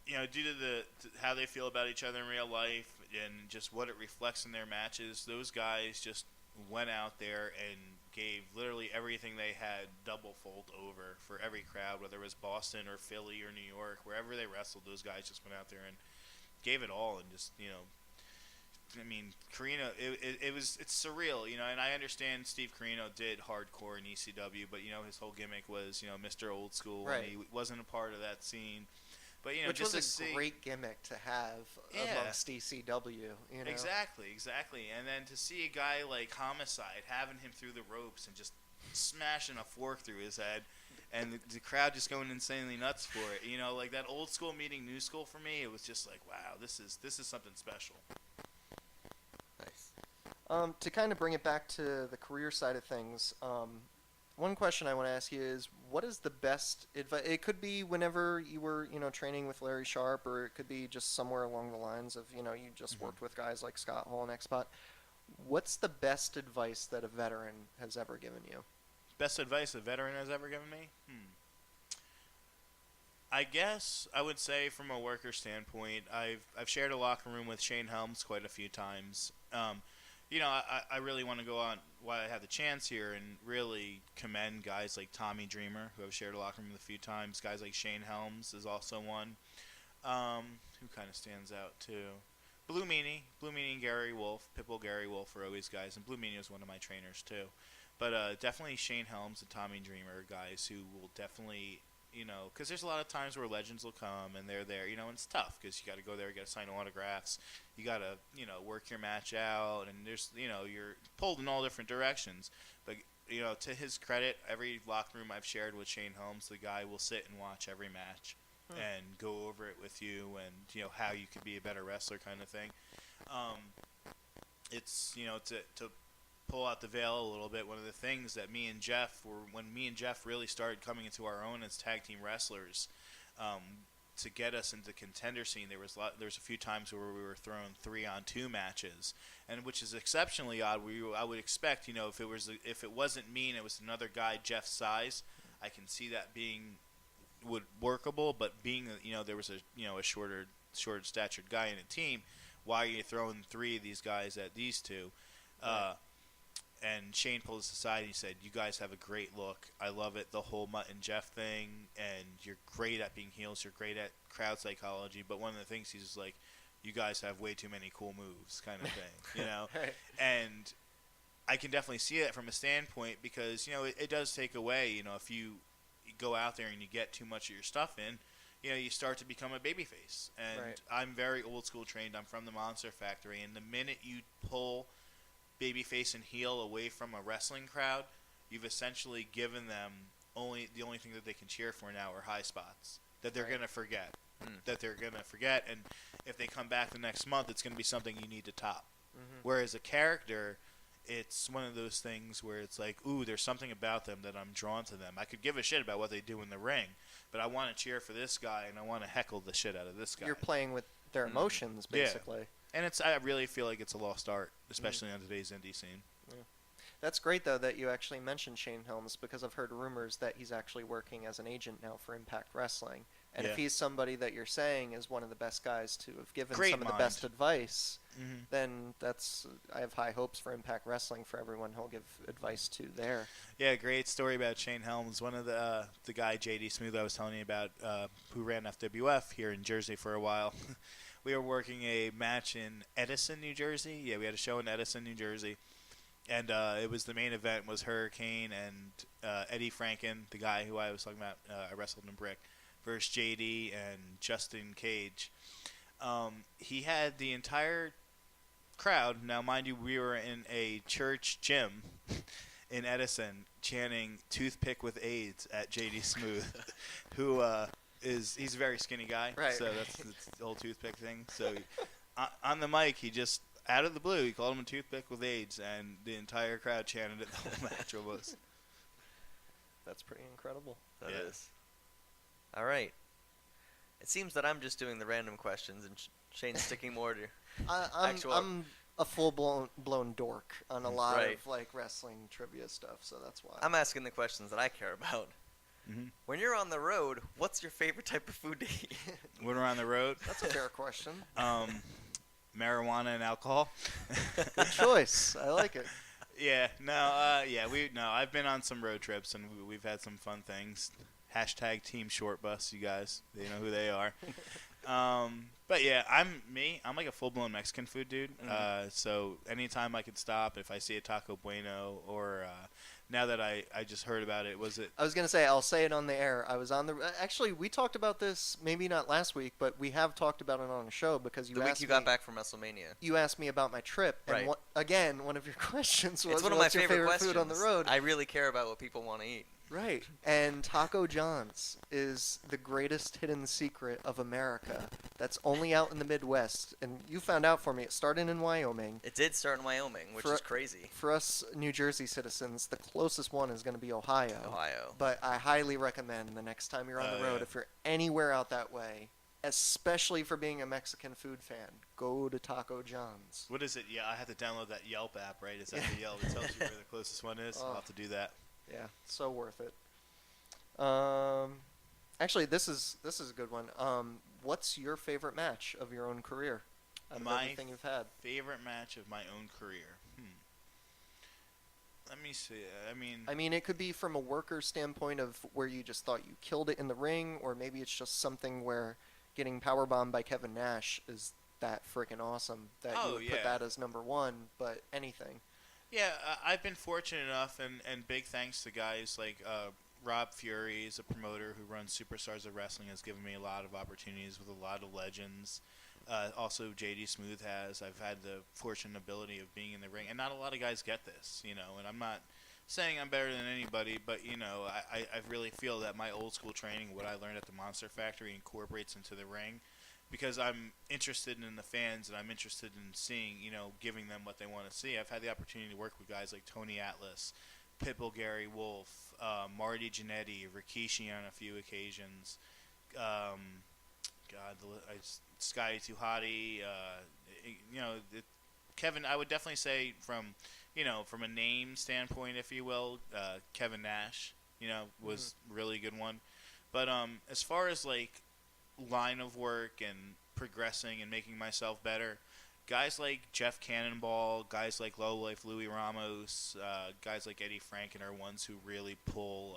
Due to how they feel about each other in real life and just what it reflects in their matches, those guys just went out there and gave literally everything they had double fold over for every crowd, whether it was Boston or Philly or New York, wherever they wrestled, those guys just went out there and gave it all, and just I mean, Corino, it's surreal, and I understand Steve Corino did hardcore in ECW, but his whole gimmick was Mr. Old School, right. and he wasn't a part of that scene. But Which just was a great gimmick to have amongst ECW. Exactly. And then to see a guy like Homicide having him through the ropes and just smashing a fork through his head, and the crowd just going insanely nuts for it. Like that old school meeting new school for me, it was just like, wow, this is something special. Nice. To kind of bring it back to the career side of things, one question I want to ask you is, what is the best advice? It could be whenever you were, training with Larry Sharp, or it could be just somewhere along the lines of, you just worked with guys like Scott Hall and X-Pac. What's the best advice that a veteran has ever given you? Best advice a veteran has ever given me? I guess I would say from a worker standpoint, I've shared a locker room with Shane Helms quite a few times. I really want to go on while I have the chance here and really commend guys like Tommy Dreamer, who I've shared a locker room with a few times. Guys like Shane Helms is also one. Who kind of stands out too? Blue Meanie and Gary Wolf, Pitbull Gary Wolf are always guys, and Blue Meanie was one of my trainers too. But definitely Shane Helms and Tommy Dreamer are guys who will definitely, because there's a lot of times where legends will come and they're there, and it's tough because you got to go there, you got to sign autographs, you got to, work your match out, and there's, you're pulled in all different directions. But, to his credit, every locker room I've shared with Shane Helms, the guy will sit and watch every match and go over it with you and, how you could be a better wrestler kind of thing. It's, to pull out the veil a little bit, one of the things that when me and Jeff really started coming into our own as tag team wrestlers, to get us into contender scene, there's a few times where we were throwing 3-on-2 matches, and which is exceptionally odd. I would expect, if it wasn't me and it was another guy Jeff's size, I can see that being workable. But being there was a shorter statured guy in a team, why are you throwing 3 of these guys at these 2? Right. And Shane pulled us aside and he said, "You guys have a great look. I love it, the whole Mutt and Jeff thing, and you're great at being heels. You're great at crowd psychology. But one of the things he's just like, you guys have way too many cool moves, kind of thing, Right. And I can definitely see that from a standpoint because, it does take away, if you go out there and you get too much of your stuff in, you start to become a babyface. And Right. I'm very old school trained. I'm from the Monster Factory. And the minute you pull babyface and heel away from a wrestling crowd, you've essentially given them the only thing that they can cheer for now are high spots that they're Right. going to forget. And if they come back the next month, it's going to be something you need to top. Mm-hmm. Whereas a character, it's one of those things where it's like, ooh, there's something about them that I'm drawn to them. I could give a shit about what they do in the ring, but I want to cheer for this guy and I want to heckle the shit out of this guy. You're playing with their emotions, Yeah. basically. And I really feel like it's a lost art, especially on today's indie scene. That's great, though, that you actually mentioned Shane Helms, because I've heard rumors that he's actually working as an agent now for Impact Wrestling. And if Yeah. he's somebody that you're saying is one of the best guys to have given Great some of the mind. best advice, Mm-hmm. then I have high hopes for Impact Wrestling for everyone he'll give advice to there. Yeah, great story about Shane Helms. One of the guy JD Smooth I was telling you about, who ran FWF here in Jersey for a while. We were working a match in Edison, New Jersey. Yeah, we had a show in Edison, New Jersey, and it was the main event was Hurricane and Eddie Franken, the guy who I was talking about. I wrestled in Brick, versus JD and Justin Cage. He had the entire crowd. Now, mind you, we were in a church gym in Edison chanting "Toothpick with AIDS" at JD Smooth, who he's a very skinny guy, Right. so that's the whole toothpick thing. So on the mic, he just out of the blue, he called him a toothpick with AIDS, and the entire crowd chanted it the whole match almost. That's pretty incredible. That Yeah. is. All right. It seems that I'm just doing the random questions and Shane's sticking more to actual. I'm a full-blown dork on a lot Right. of like wrestling trivia stuff, so that's why. I'm asking the questions that I care about. Mm-hmm. When you're on the road, what's your favorite type of food to eat? When we're on the road, That's a fair question. marijuana and alcohol. Good choice. I like it. Yeah, I've been on some road trips and we've had some fun things. Hashtag Team Short Bus, you guys. They know who they are. But yeah, I'm like a full-blown Mexican food dude. So anytime I could stop, if I see a Taco Bueno or now that I just heard about it, I was gonna say I'll say it on the air. I was on the actually we talked about this maybe not last week, but we have talked about it on the show because you The asked week you me, got back from WrestleMania. You asked me about my trip, and Right. again, one of your questions was It's one of what's my your favorite favorite questions. food on the road? I really care about what people want to eat. Right. And Taco John's is the greatest hidden secret of America that's only out in the Midwest. And you found out for me, it started in Wyoming. It did start in Wyoming, which is crazy. For us New Jersey citizens, the closest one is going to be Ohio. Ohio. But I highly recommend the next time you're on the road, yeah. if you're anywhere out that way, especially for being a Mexican food fan, go to Taco John's. What is it? Yeah, I have to download that Yelp app, right? Is that the Yelp? It tells you where the closest one is. I'll have to do that. Yeah, so worth it. Actually, this is a good one. What's your favorite match of your own career? Out of everything you've had. Favorite match of my own career. Let me see. I mean, it could be from a worker standpoint of where you just thought you killed it in the ring, or maybe it's just something where getting powerbombed by Kevin Nash is that freaking awesome that you would put that as number one. But anything. Yeah, I've been fortunate enough, and big thanks to guys like Rob Fury is a promoter who runs Superstars of Wrestling, has given me a lot of opportunities with a lot of legends. Also, JD Smooth has. I've had the fortune and ability of being in the ring, and not a lot of guys get this, and I'm not saying I'm better than anybody, but, I really feel that my old school training, what I learned at the Monster Factory, incorporates into the ring, because I'm interested in the fans, and I'm interested in seeing, giving them what they want to see. I've had the opportunity to work with guys like Tony Atlas, Pitbull Gary Wolf, Marty Jannetty, Rikishi on a few occasions, God, Sky Tuhati, Kevin. I would definitely say from a name standpoint, if you will, Kevin Nash, was really a good one. But as far as like line of work and progressing and making myself better, guys like Jeff Cannonball, guys like Low Life Louis Ramos, guys like Eddie Franken are ones who really pull,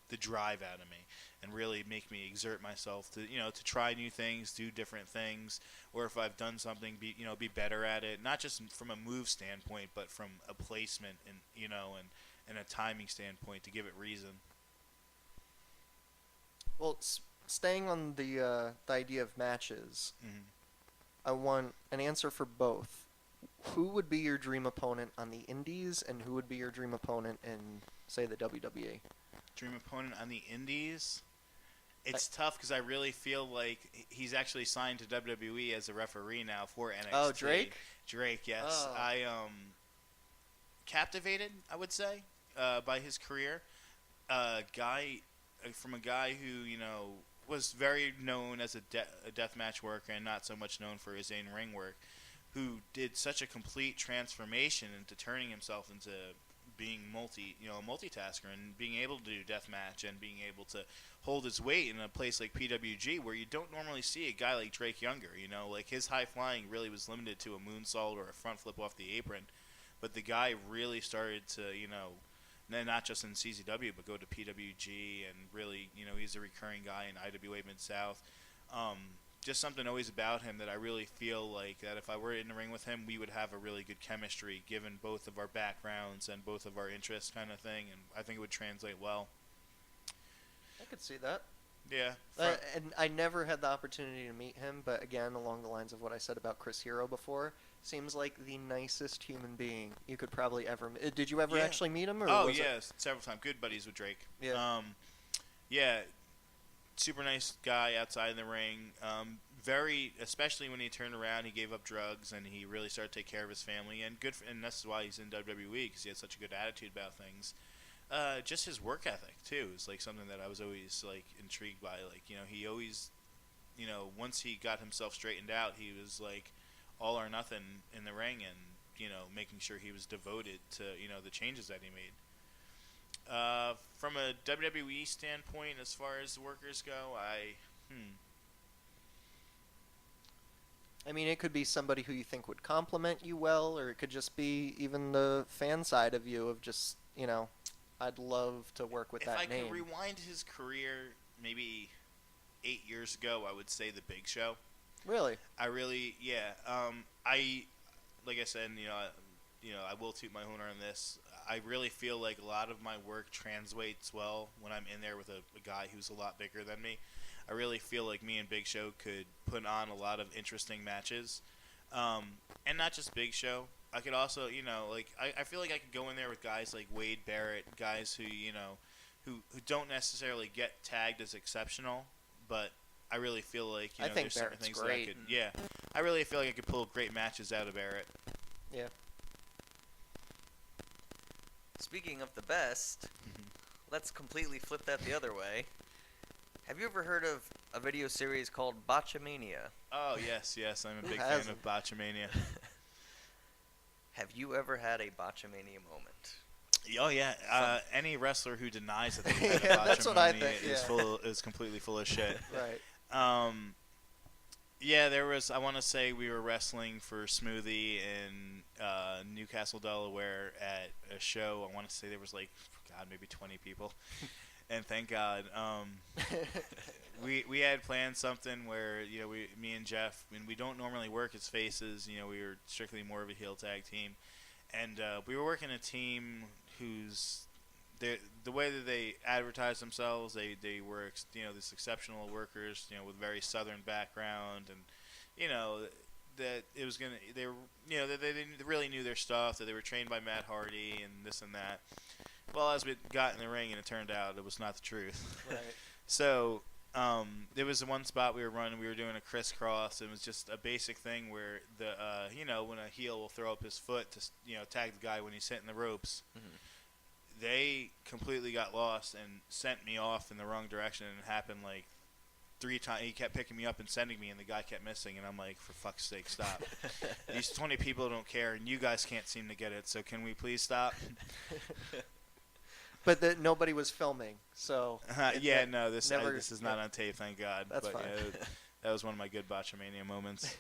the drive out of me and really make me exert myself to try new things, do different things, or if I've done something, be better at it. Not just from a move standpoint, but from a placement and a timing standpoint to give it reason. Well, staying on the idea of matches, I want an answer for both. Who would be your dream opponent on the Indies, and who would be your dream opponent in, say, the WWE? Dream opponent on the Indies? It's tough because I really feel like he's actually signed to WWE as a referee now for NXT. Oh, Drake? Drake, yes. Oh. I captivated, I would say, by his career. From a guy who, was very known as a deathmatch worker and not so much known for his in-ring work, who did such a complete transformation into turning himself into being a multitasker and being able to do deathmatch and being able to hold his weight in a place like PWG where you don't normally see a guy like Drake Younger. Like his high flying really was limited to a moonsault or a front flip off the apron, but the guy really started to, not just in CZW, but go to PWG and really, he's a recurring guy in IWA Mid-South. Just something always about him that I really feel like that if I were in the ring with him, we would have a really good chemistry given both of our backgrounds and both of our interests kind of thing, and I think it would translate well. I could see that. Yeah. And I never had the opportunity to meet him, but again, along the lines of what I said about Chris Hero before, seems like the nicest human being you could probably ever meet. Did you ever actually meet him? Or was it... several times. Good buddies with Drake. Yeah. Super nice guy outside the ring. Especially when he turned around, he gave up drugs and he really started to take care of his family. And and that's why he's in WWE, because he had such a good attitude about things. Just his work ethic too is like something that I was always like intrigued by. Like he always, once he got himself straightened out, he was like all or nothing in the ring, and making sure he was devoted to the changes that he made. From a WWE standpoint, as far as the workers go, I mean, it could be somebody who you think would compliment you well, or it could just be even the fan side of you of just, I'd love to work with that name. If I could rewind his career maybe 8 years ago, I would say The Big Show. Really? Like I said, I will toot my own horn on this. I really feel like a lot of my work translates well when I'm in there with a guy who's a lot bigger than me. I really feel like me and Big Show could put on a lot of interesting matches. And not just Big Show. I could also, I feel like I could go in there with guys like Wade Barrett, guys who don't necessarily get tagged as exceptional, but I really feel like, I think there's certain Barrett's things great. that I could, I really feel like I could pull great matches out of Barrett. Yeah. Speaking of the best, let's completely flip that the other way. Have you ever heard of a video series called Botchamania? Oh, yes, I'm a big fan hasn't? of Botchamania. Have you ever had a Botchamania moment? Oh, yeah. Any wrestler who denies that they had a Yeah, that's what I Botchamania think, is completely full of shit. Right. There was, I want to say we were wrestling for Smoothie in Newcastle, Delaware at a show. I want to say there was maybe 20 people. And thank God, we had planned something where me and Jeff, and we don't normally work as faces. We were strictly more of a heel tag team, and we were working a team whose the way that they advertised themselves, they were this exceptional workers, with very southern background, and that it was they really knew their stuff, that they were trained by Matt Hardy and this and that. Well, as we got in the ring, and it turned out it was not the truth. Right. So there was one spot we were running. We were doing a crisscross. It was just a basic thing where when a heel will throw up his foot to tag the guy when he's hitting the ropes. Mm-hmm. They completely got lost and sent me off in the wrong direction. And it happened 3 times. He kept picking me up and sending me, and the guy kept missing. And I'm like, for fuck's sake, stop. These 20 people don't care, and you guys can't seem to get it. So can we please stop? But nobody was filming, so No, this is not on tape, thank God. That's but fine. Yeah, that was one of my good Botchamania moments.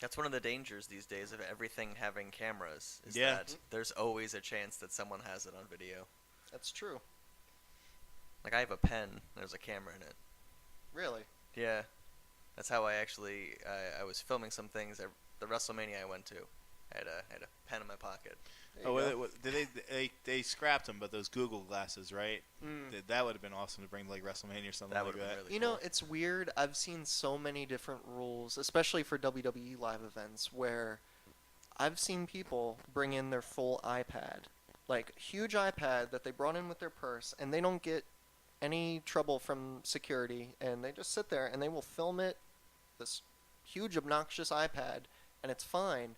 That's one of the dangers these days of everything having cameras. Is Yeah. that there's always a chance that someone has it on video. That's true. Like I have a pen. There's a camera in it. Really? Yeah, that's how I actually I was filming some things at the WrestleMania I went to. I had a pen in my pocket. They scrapped them, but those Google glasses, right? That would have been awesome to bring to like WrestleMania or something That like would have that. been really You cool. know, it's weird. I've seen so many different rules, especially for WWE live events, where I've seen people bring in their full iPad, like huge iPad that they brought in with their purse, and they don't get any trouble from security, and they just sit there and they will film it, this huge obnoxious iPad, and it's fine.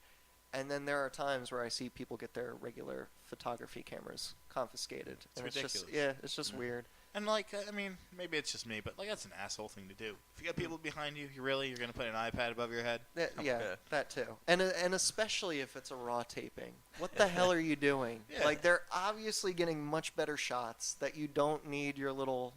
And then there are times where I see people get their regular photography cameras confiscated. And it's ridiculous. it's just weird. And like, I mean, maybe it's just me, but like that's an asshole thing to do. If you got people behind you, you're gonna put an iPad above your head? Yeah, that too. And especially if it's a Raw taping. What the hell are you doing? Yeah. Like, they're obviously getting much better shots that you don't need your little,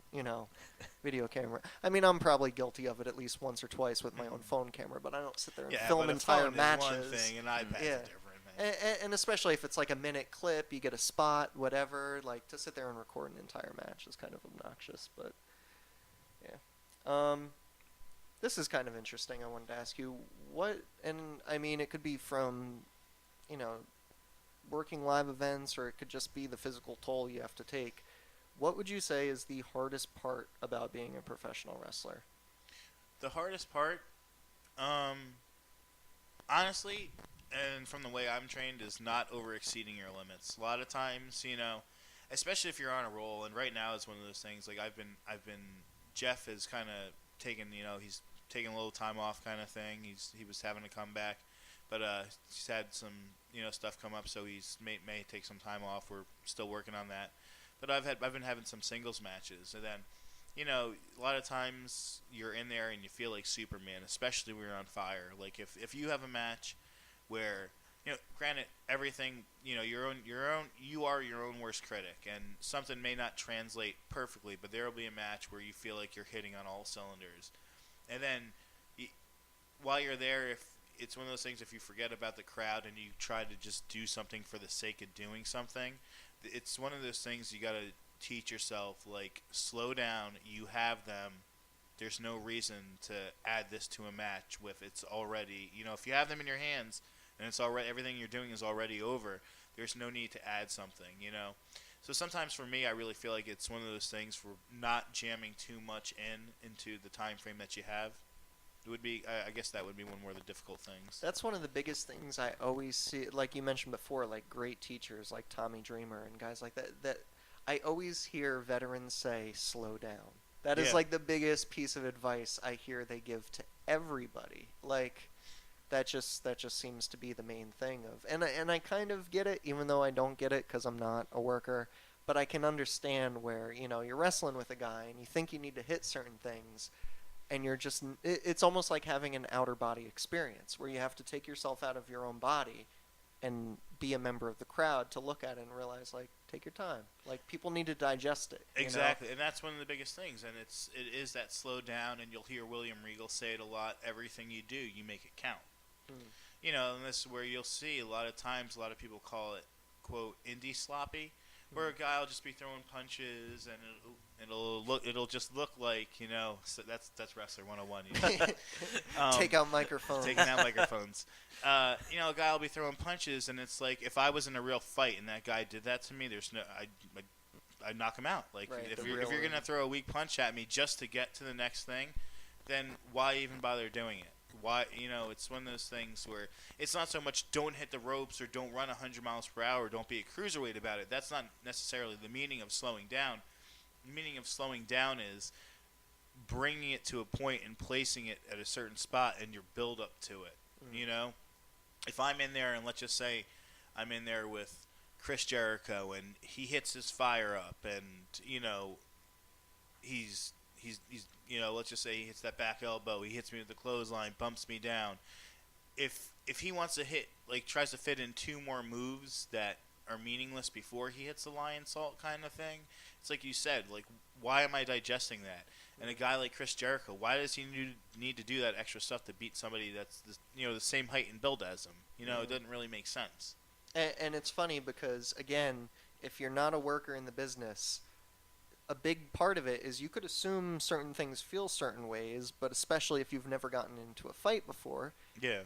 video camera. I mean, I'm probably guilty of it at least once or twice with my own phone camera, but I don't sit there and film but a entire phone matches. is one thing, an iPad's Yeah. different, man. And especially if it's like a minute clip, you get a spot, whatever. Like, to sit there and record an entire match is kind of obnoxious, but yeah. This is kind of interesting. I wanted to ask you and I mean, it could be from, working live events, or it could just be the physical toll you have to take. What would you say is the hardest part about being a professional wrestler? The hardest part, honestly, and from the way I'm trained, is not over exceeding your limits. A lot of times, especially if you're on a roll, and right now it's one of those things. Like I've been. Jeff has kind of taken, he's taking a little time off, kind of thing. He was having to come back, but he's had some, stuff come up, so he's may take some time off. We're still working on that. But I've been having some singles matches, and then, a lot of times you're in there and you feel like Superman, especially when you're on fire. Like if you have a match where, granted everything, you are your own worst critic, and something may not translate perfectly, but there will be a match where you feel like you're hitting on all cylinders, and then while you're there, if it's one of those things, if you forget about the crowd and you try to just do something for the sake of doing something, it's one of those things you got to teach yourself, like, slow down, you have them, there's no reason to add this to a match with it's already, if you have them in your hands and it's already, everything you're doing is already over, there's no need to add something, So sometimes for me, I really feel like it's one of those things for not jamming too much into the time frame that you have. It would be, I guess that would be one more of the difficult things. That's one of the biggest things I always see, like you mentioned before, like great teachers like Tommy Dreamer and guys like that I always hear veterans say, slow down. That is like the biggest piece of advice I hear they give to everybody. Like, that just seems to be the main thing of, and I kind of get it, even though I don't get it because I'm not a worker, but I can understand where, you're wrestling with a guy and you think you need to hit certain things, and you're just, it's almost like having an outer body experience where you have to take yourself out of your own body and be a member of the crowd to look at it and realize, like, take your time. Like, people need to digest it. Exactly, and that's one of the biggest things, and it is that slow down, and you'll hear William Regal say it a lot, everything you do, you make it count. And this is where you'll see a lot of times, a lot of people call it, quote, indie sloppy, where a guy will just be throwing punches, and it'll just look like, so that's Wrestler 101. Take out microphones. Taking out microphones. A guy will be throwing punches, and it's like, if I was in a real fight and that guy did that to me, I'd knock him out. Like, right, if you're gonna throw a weak punch at me just to get to the next thing, then why even bother doing it? Why, it's one of those things where it's not so much don't hit the ropes or don't run 100 miles per hour, or don't be a cruiserweight about it. That's not necessarily the meaning of slowing down. The meaning of slowing down is bringing it to a point and placing it at a certain spot and your build up to it. If I'm in there, and let's just say I'm in there with Chris Jericho and he hits his fire up, and he's he's let's just say he hits that back elbow, he hits me with the clothesline, bumps me down. If he wants to tries to fit in 2 more moves that are meaningless before he hits the lion salt kind of thing, it's like you said, why am I digesting that? And a guy like Chris Jericho, why does he need to do that extra stuff to beat somebody that's the same height and build as him? It doesn't really make sense. And it's funny because, again, if you're not a worker in the business, a big part of it is you could assume certain things feel certain ways, but especially if you've never gotten into a fight before,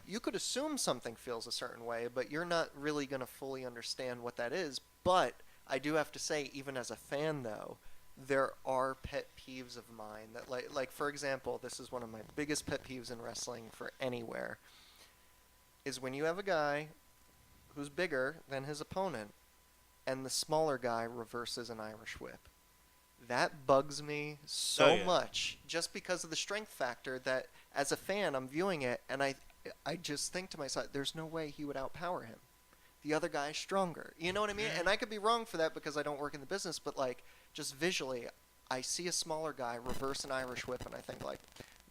you could assume something feels a certain way, but you're not really going to fully understand what that is. But I do have to say, even as a fan, though, there are pet peeves of mine that, like for example, this is one of my biggest pet peeves in wrestling for anywhere, is when you have a guy who's bigger than his opponent and the smaller guy reverses an Irish whip. That bugs me so much, just because of the strength factor that, as a fan, I'm viewing it, and I just think to myself, there's no way he would outpower him. The other guy's stronger. You know what I mean? And I could be wrong for that because I don't work in the business, but, just visually, I see a smaller guy reverse an Irish whip, and I think,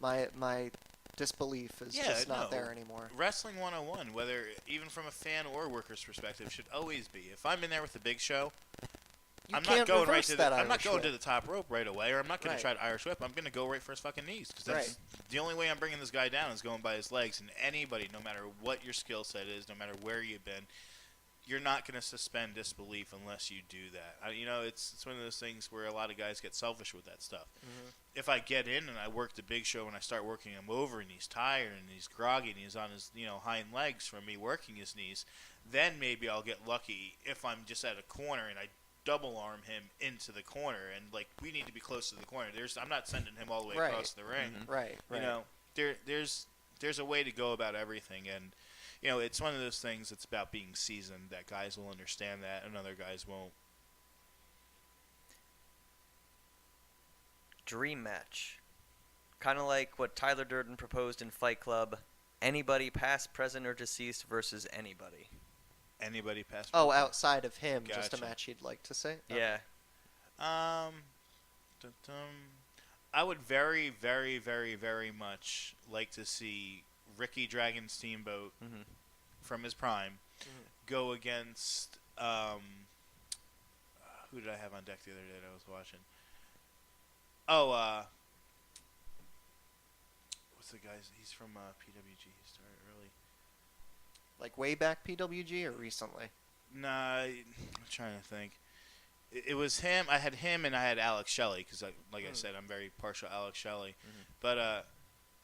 my disbelief is just not there anymore. Wrestling 101, whether even from a fan or worker's perspective, should always be. If I'm in there with the big show, I'm not going to the top rope right away, or I'm not going to try to Irish whip. I'm going to go right for his fucking knees, because that's the only way I'm bringing this guy down is going by his legs. And anybody, no matter what your skill set is, no matter where you've been, you're not going to suspend disbelief unless you do that. It's one of those things where a lot of guys get selfish with that stuff. If I get in and I work the big show and I start working him over and he's tired and he's groggy and he's on his hind legs from me working his knees, then maybe I'll get lucky if I'm just at a corner and I double arm him into the corner, and we need to be close to the corner. I'm not sending him all the way across the ring. Right. There's a way to go about everything, and it's one of those things that's about being seasoned, that guys will understand that and other guys won't. Dream match. Kind of like what Tyler Durden proposed in Fight Club. Anybody past, present, or deceased versus anybody. Anybody past. Oh, outside of him, Gotcha. just a match he'd like to say? Yeah. I would very, very, very, very much like to see Ricky Dragon Steamboat from his prime go against who did I have on deck the other day that I was watching? What's the guy's? He's from PWG. He started early. Way back PWG or recently? Nah, I'm trying to think. It was him. I had him and I had Alex Shelley because, I said, I'm very partial to Alex Shelley. But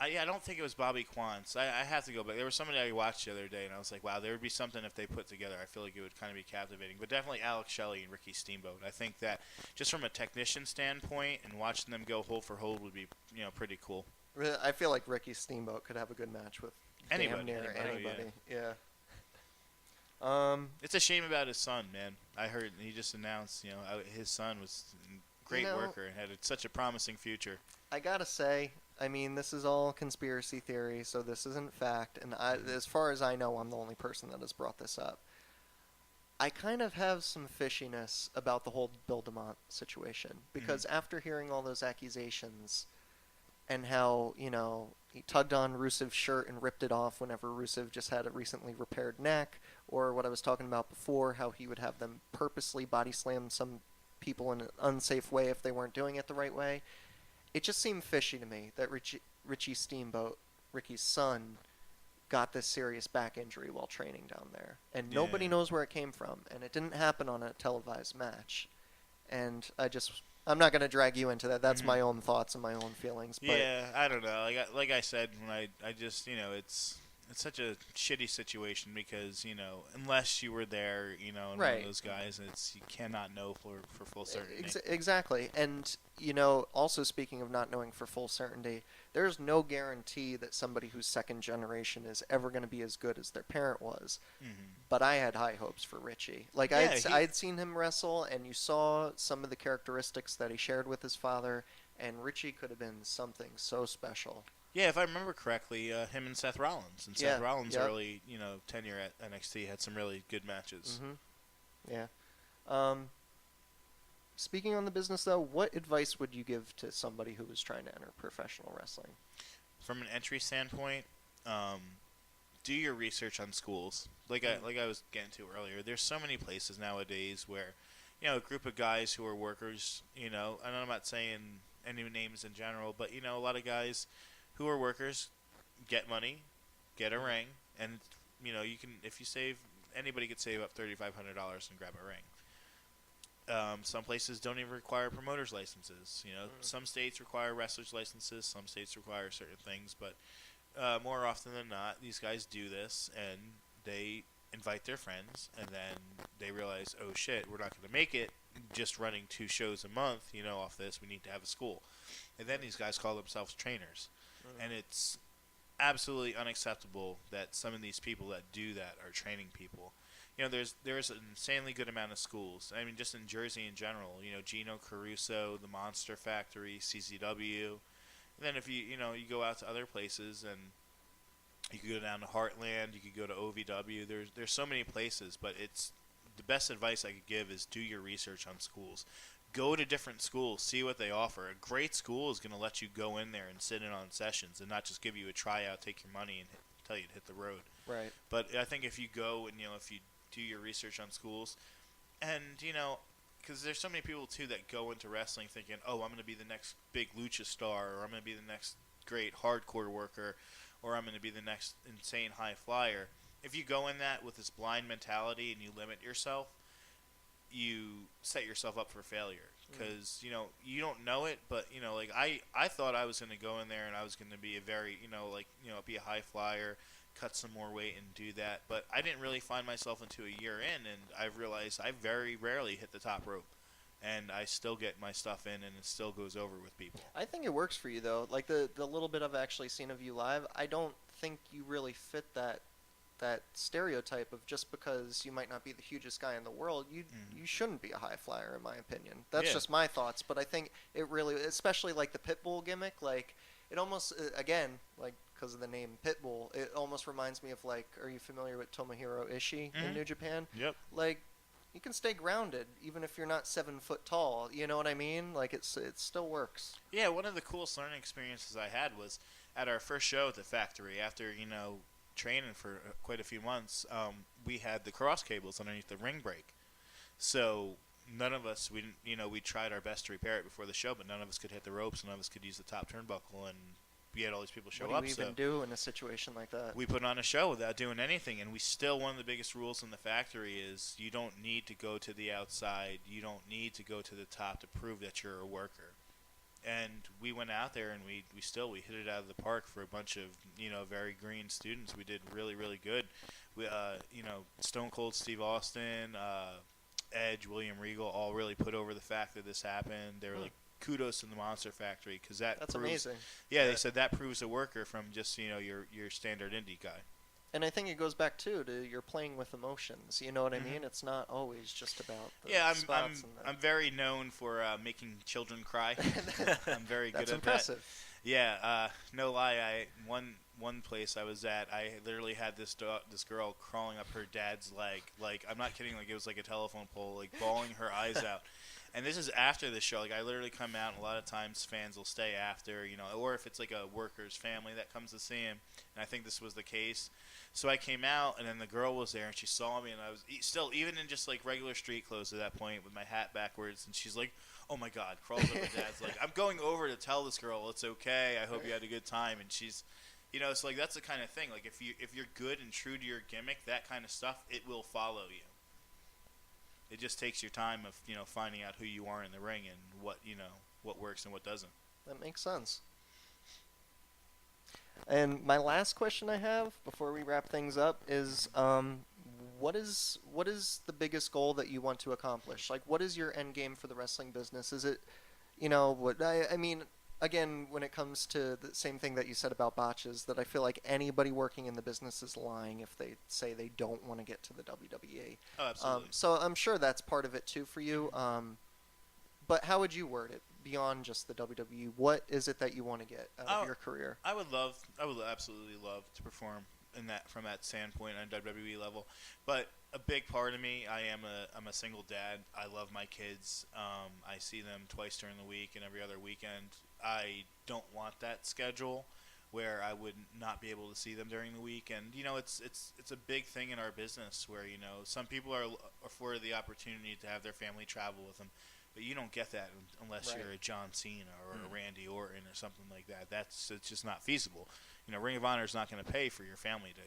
I don't think it was Bobby Quance. I have to go back. There was somebody I watched the other day, and I was like, wow, there would be something if they put together. I feel like it would kind of be captivating. But definitely Alex Shelley and Ricky Steamboat. I think that just from a technician standpoint and watching them go hold for hold would be pretty cool. I feel like Ricky Steamboat could have a good match with anybody. Damn near anybody. Yeah. It's a shame about his son, man. I heard he just announced, his son was a great worker and had such a promising future. I gotta say, this is all conspiracy theory, so this isn't fact. And as far as I know, I'm the only person that has brought this up. I kind of have some fishiness about the whole Bill DeMott situation because after hearing all those accusations and how, he tugged on Rusev's shirt and ripped it off whenever Rusev just had a recently repaired neck, or what I was talking about before, how he would have them purposely body slam some people in an unsafe way if they weren't doing it the right way. It just seemed fishy to me that Richie Steamboat, Ricky's son, got this serious back injury while training down there. And nobody knows where it came from, and it didn't happen on a televised match. And I'm not going to drag you into that. That's my own thoughts and my own feelings. But I don't know. Like I said, when I just, it's such a shitty situation because, unless you were there, and one of those guys, you cannot know for full certainty. Exactly. And, also speaking of not knowing for full certainty, there's no guarantee that somebody who's second generation is ever going to be as good as their parent was. But I had high hopes for Richie. I'd seen him wrestle, and you saw some of the characteristics that he shared with his father, and Richie could have been something so special. Yeah, if I remember correctly, him and Seth Rollins. And Seth Rollins' early, tenure at NXT had some really good matches. Yeah. speaking on the business though, what advice would you give to somebody who was trying to enter professional wrestling? From an entry standpoint, do your research on schools. Like I was getting to earlier, there's so many places nowadays where, a group of guys who are workers, and I'm not saying any names in general, but a lot of guys who are workers get money, get a ring, and you can, if you save, anybody could save up $3,500 and grab a ring. Some places don't even require promoters' licenses. Some states require wrestlers' licenses. Some states require certain things, but more often than not, these guys do this, and they invite their friends, and then they realize, oh shit, we're not going to make it just running 2 shows a month, off this. We need to have a school. And then these guys call themselves trainers. And it's absolutely unacceptable that some of these people that do that are training people. There's an insanely good amount of schools. I mean, just in Jersey in general, Gino Caruso, the Monster Factory, CCW. And then if you go out to other places, and you could go down to Heartland, you could go to OVW. There's so many places, but it's the best advice I could give is do your research on schools. Go to different schools, see what they offer. A great school is going to let you go in there and sit in on sessions and not just give you a tryout, take your money, and tell you to hit the road. Right. But I think if you go and if you do your research on schools, and because there's so many people too that go into wrestling thinking, oh, I'm going to be the next big lucha star, or I'm going to be the next great hardcore worker, or I'm going to be the next insane high flyer. If you go in that with this blind mentality and you limit yourself, you set yourself up for failure, because you don't know it, but like I thought I was going to go in there and I was going to be a very be a high flyer, cut some more weight and do that, but I didn't really find myself until a year in, and I've realized I very rarely hit the top rope, and I still get my stuff in, and it still goes over with people. I think it works for you though. Like the little bit I've actually seen of you live, I don't think you really fit that stereotype of just because you might not be the hugest guy in the world, you shouldn't be a high flyer, in my opinion. That's just my thoughts, but I think it really, especially like the Pitbull gimmick, like it almost, again, like because of the name Pitbull, it almost reminds me of like, are you familiar with Tomohiro Ishii in New Japan? Yep. Like, you can stay grounded even if you're not 7 foot tall. You know what I mean? Like it still works. Yeah, one of the coolest learning experiences I had was at our first show at the factory. After training for quite a few months, we had the cross cables underneath the ring brake. So none of us, we tried our best to repair it before the show, but none of us could hit the ropes. None of us could use the top turnbuckle, and we had all these people show up. What do you even do in a situation like that? We put on a show without doing anything, and we still, one of the biggest rules in the factory is you don't need to go to the outside. You don't need to go to the top to prove that you're a worker. And we went out there, and we hit it out of the park for a bunch of very green students. We did really, really good. We Stone Cold Steve Austin, Edge, William Regal all really put over the fact that this happened. They were like, kudos to the Monster Factory, because that's amazing. Yeah, they said that proves a worker from just your standard indie guy. And I think it goes back too to you're playing with emotions. You know what I mean? It's not always just about the spots. I'm very known for making children cry. I'm very good at impressive. that. Yeah, no lie. One place I was at, I literally had this girl crawling up her dad's leg. Like, I'm not kidding. Like, it was like a telephone pole, like bawling her eyes out. And this is after the show. Like, I literally come out, and a lot of times fans will stay after, or if it's like a worker's family that comes to see him. And I think this was the case. So I came out, and then the girl was there, and she saw me, and I was still, even in just like regular street clothes at that point, with my hat backwards, and she's like, "Oh my God!" Crawls up her dad's like, "I'm going over to tell this girl it's okay. I hope you had a good time." And she's, it's like that's the kind of thing. Like if you're good and true to your gimmick, that kind of stuff, it will follow you. It just takes your time of finding out who you are in the ring and what works and what doesn't. That makes sense. And my last question I have before we wrap things up is, what is the biggest goal that you want to accomplish? Like, what is your end game for the wrestling business? Is it, what I mean? Again, when it comes to the same thing that you said about botches, that I feel like anybody working in the business is lying if they say they don't want to get to the WWE. Oh, absolutely. So I'm sure that's part of it too for you. But how would you word it beyond just the WWE? What is it that you want to get out of your career? I would absolutely love to perform from that standpoint on WWE level. But a big part of me, I'm a single dad. I love my kids. I see them twice during the week and every other weekend. I don't want that schedule where I would not be able to see them during the week. And it's a big thing in our business where some people are afforded the opportunity to have their family travel with them. But you don't get that unless you're a John Cena or a Randy Orton or something like that. It's just not feasible. Ring of Honor is not going to pay for your family to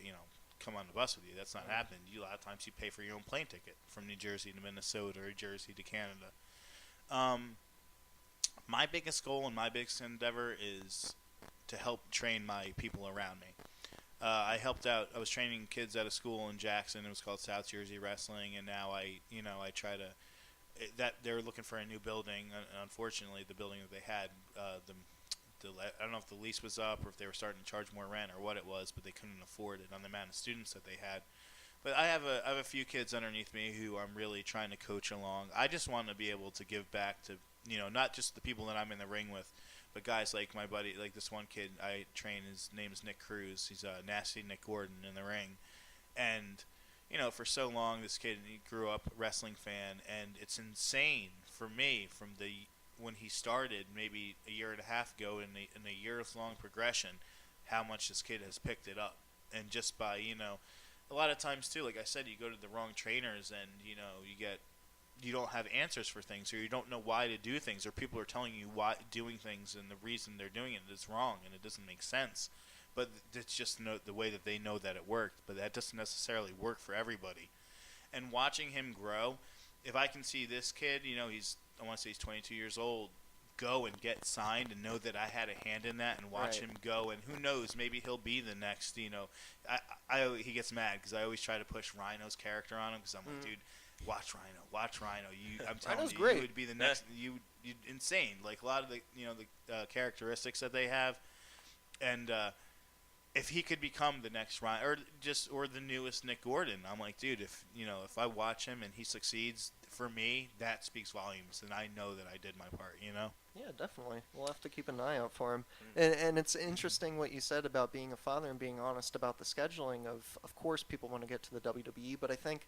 come on the bus with you. That's not happening. A lot of times you pay for your own plane ticket from New Jersey to Minnesota or Jersey to Canada. My biggest goal and my biggest endeavor is to help train my people around me. I helped out. I was training kids at a school in Jackson. It was called South Jersey Wrestling, and now I try to. That they're looking for a new building. Unfortunately, the building that they had, I don't know if the lease was up or if they were starting to charge more rent or what it was, but they couldn't afford it on the amount of students that they had. But I have a few kids underneath me who I'm really trying to coach along. I just want to be able to give back to not just the people that I'm in the ring with, but guys like my buddy, like this one kid I train. His name is Nick Cruz. He's a nasty Nick Gordon in the ring, and for so long, this kid, he grew up a wrestling fan, and it's insane for me when he started maybe a year and a half ago in a years-long progression, how much this kid has picked it up. And just by, a lot of times too, like I said, you go to the wrong trainers and, you don't have answers for things, or you don't know why to do things, or people are telling you why doing things and the reason they're doing it is wrong and it doesn't make sense. But it's just the way that they know that it worked. But that doesn't necessarily work for everybody. And watching him grow, if I can see this kid, I want to say he's 22 years old, go and get signed and know that I had a hand in that and watch him go. And who knows, maybe he'll be the next, he gets mad because I always try to push Rhino's character on him because I'm like, dude, watch Rhino. I'm telling Rhino's you, great. you would be the next, you insane. Like a lot of the, the characteristics that they have. And, if he could become the next Ryan or the newest Nick Gordon, I'm like, dude, if I watch him and he succeeds, for me, that speaks volumes, and I know that I did my part. Yeah, definitely. We'll have to keep an eye out for him. And it's interesting what you said about being a father and being honest about the scheduling. Of course, people want to get to the WWE, but I think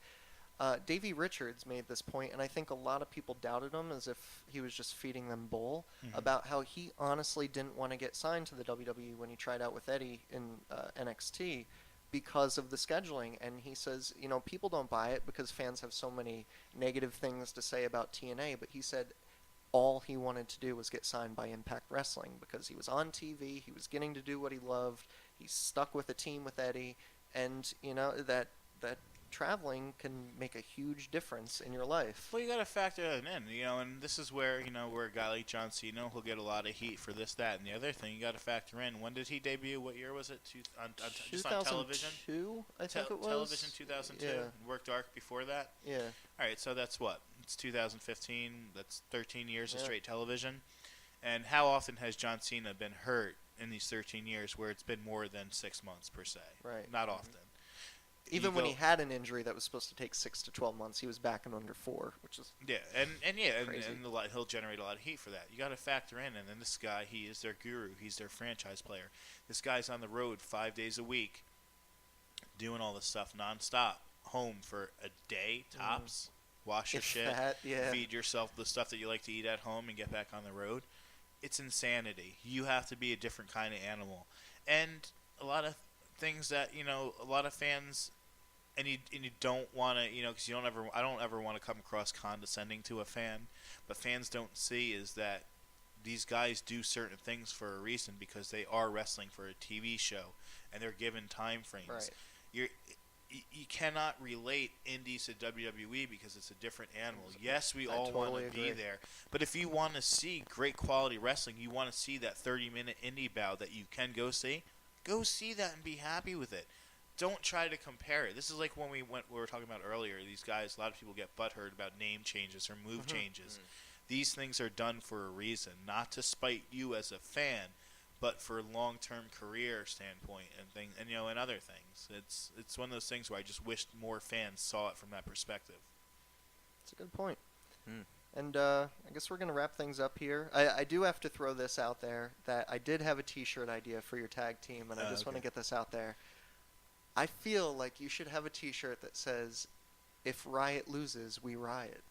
Davey Richards made this point, and I think a lot of people doubted him as if he was just feeding them bull about how he honestly didn't want to get signed to the WWE when he tried out with Eddie in NXT because of the scheduling. And he says, people don't buy it because fans have so many negative things to say about TNA, but he said all he wanted to do was get signed by Impact Wrestling because he was on TV, he was getting to do what he loved, he's stuck with a team with Eddie, and that traveling can make a huge difference in your life. Well, you got to factor that in, and this is where, where a guy like John Cena will get a lot of heat for this, that, and the other thing. You got to factor in, when did he debut? What year was it? Just on television? 2002, I think it was. Television, 2002. Yeah. Worked Dark before that. Yeah. All right, so that's what? It's 2015. That's 13 years of straight television. And how often has John Cena been hurt in these 13 years where it's been more than 6 months per se? Right. Not often. Even when he had an injury that was supposed to take 6 to 12 months, he was back in under 4, which is crazy. and he'll generate a lot of heat for that. You got to factor in, and then this guy, he is their guru. He's their franchise player. This guy's on the road 5 days a week, doing all this stuff nonstop. Home for a day tops. Wash your shit. Feed yourself the stuff that you like to eat at home, and get back on the road. It's insanity. You have to be a different kind of animal, and a lot of things that a lot of fans. And you don't want to, because I don't ever want to come across condescending to a fan, but fans don't see is that these guys do certain things for a reason because they are wrestling for a TV show and they're given time frames. Right. You cannot relate indies to WWE because it's a different animal. Yes, we all want to be there, but if you want to see great quality wrestling, you want to see that 30-minute indie bout that you can go see that and be happy with it. Don't try to compare it. This is like when we were talking about earlier. These guys, a lot of people get butthurt about name changes or move changes. These things are done for a reason, not to spite you as a fan, but for long-term career standpoint and other things. It's one of those things where I just wished more fans saw it from that perspective. That's a good point. And I guess we're going to wrap things up here. I do have to throw this out there that I did have a T-shirt idea for your tag team, and I just want to get this out there. I feel like you should have a T-shirt that says, "If Riot loses, we riot."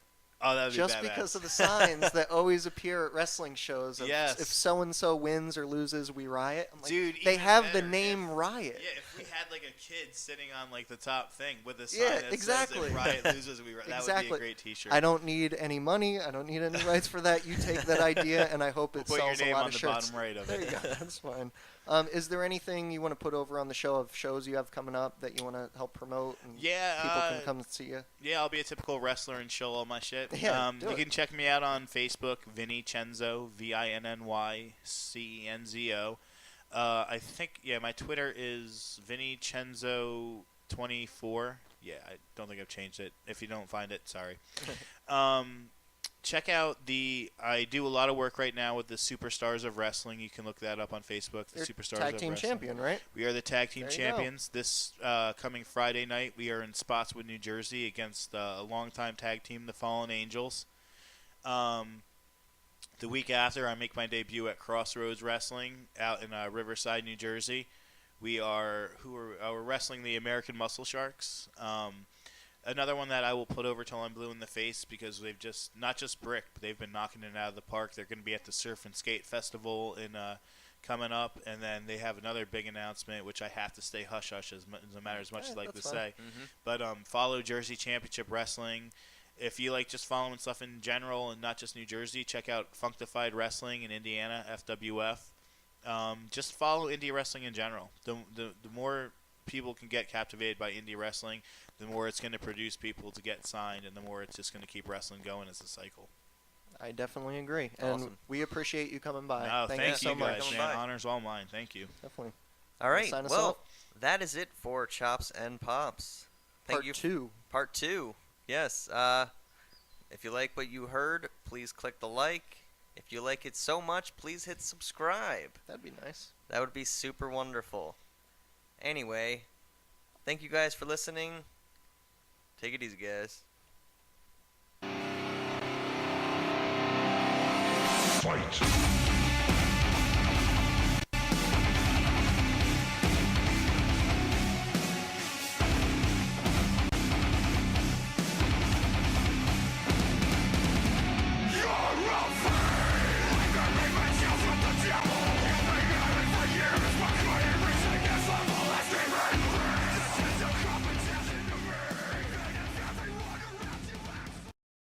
Oh, that would be Just badass. because of the signs that always appear at wrestling shows. Of Yes. If so and so wins or loses, we riot. I'm like, Dude, they even have better the name if- Riot. Yeah, if we had like a kid sitting on like the top thing with a sign Yeah, that exactly. says "If Riot loses, we riot," that would be Exactly. a great T-shirt. I don't need any money. I don't need any rights for that. You take that idea, and I hope it We'll put your sells a name lot on of the shirts. bottom right of There it. you go. That's fine. Is there anything you want to put over on the show of shows you have coming up that you want to help promote? And Yeah, people can come see you. Yeah, I'll be a typical wrestler and show all my shit. Yeah, do you it. can check me out on Facebook, Vinny Cenzo, VINNYCENZO. I think, my Twitter is Vinny Cenzo 24. Yeah, I don't think I've changed it. If you don't find it, sorry. Check out I do a lot of work right now with the Superstars of Wrestling. You can look that up on Facebook. The You're Superstars tag of team Wrestling. champion, right? We are the tag team There you go. champions. This coming Friday night, we are in Spotswood, New Jersey, against a longtime tag team, the Fallen Angels. The week after, I make my debut at Crossroads Wrestling out in Riverside, New Jersey. We're wrestling the American Muscle Sharks. Another one that I will put over till I'm blue in the face, because they've just, not just brick, but they've been knocking it out of the park. They're going to be at the Surf and Skate Festival coming up, and then they have another big announcement, which I have to stay hush-hush no matter as much as I like to that's fine. say. But follow Jersey Championship Wrestling. If you like just following stuff in general and not just New Jersey, check out Functified Wrestling in Indiana, FWF. Just follow indie wrestling in general. The more people can get captivated by indie wrestling, the more it's going to produce people to get signed, and the more it's just going to keep wrestling going as a cycle. I definitely agree. And Awesome. we appreciate you coming by. No, Thank thank you so you much. guys, man. By. Honor's all mine. Thank you. Definitely. All right. Sign us Well, off. that is it for Chops and Pops. Thank Part you. 2. Part 2. Yes. If you like what you heard, please click the like. If you like it so much, please hit subscribe. That'd be nice. That would be super wonderful. Anyway, thank you guys for listening. Take it easy, guys. Fight!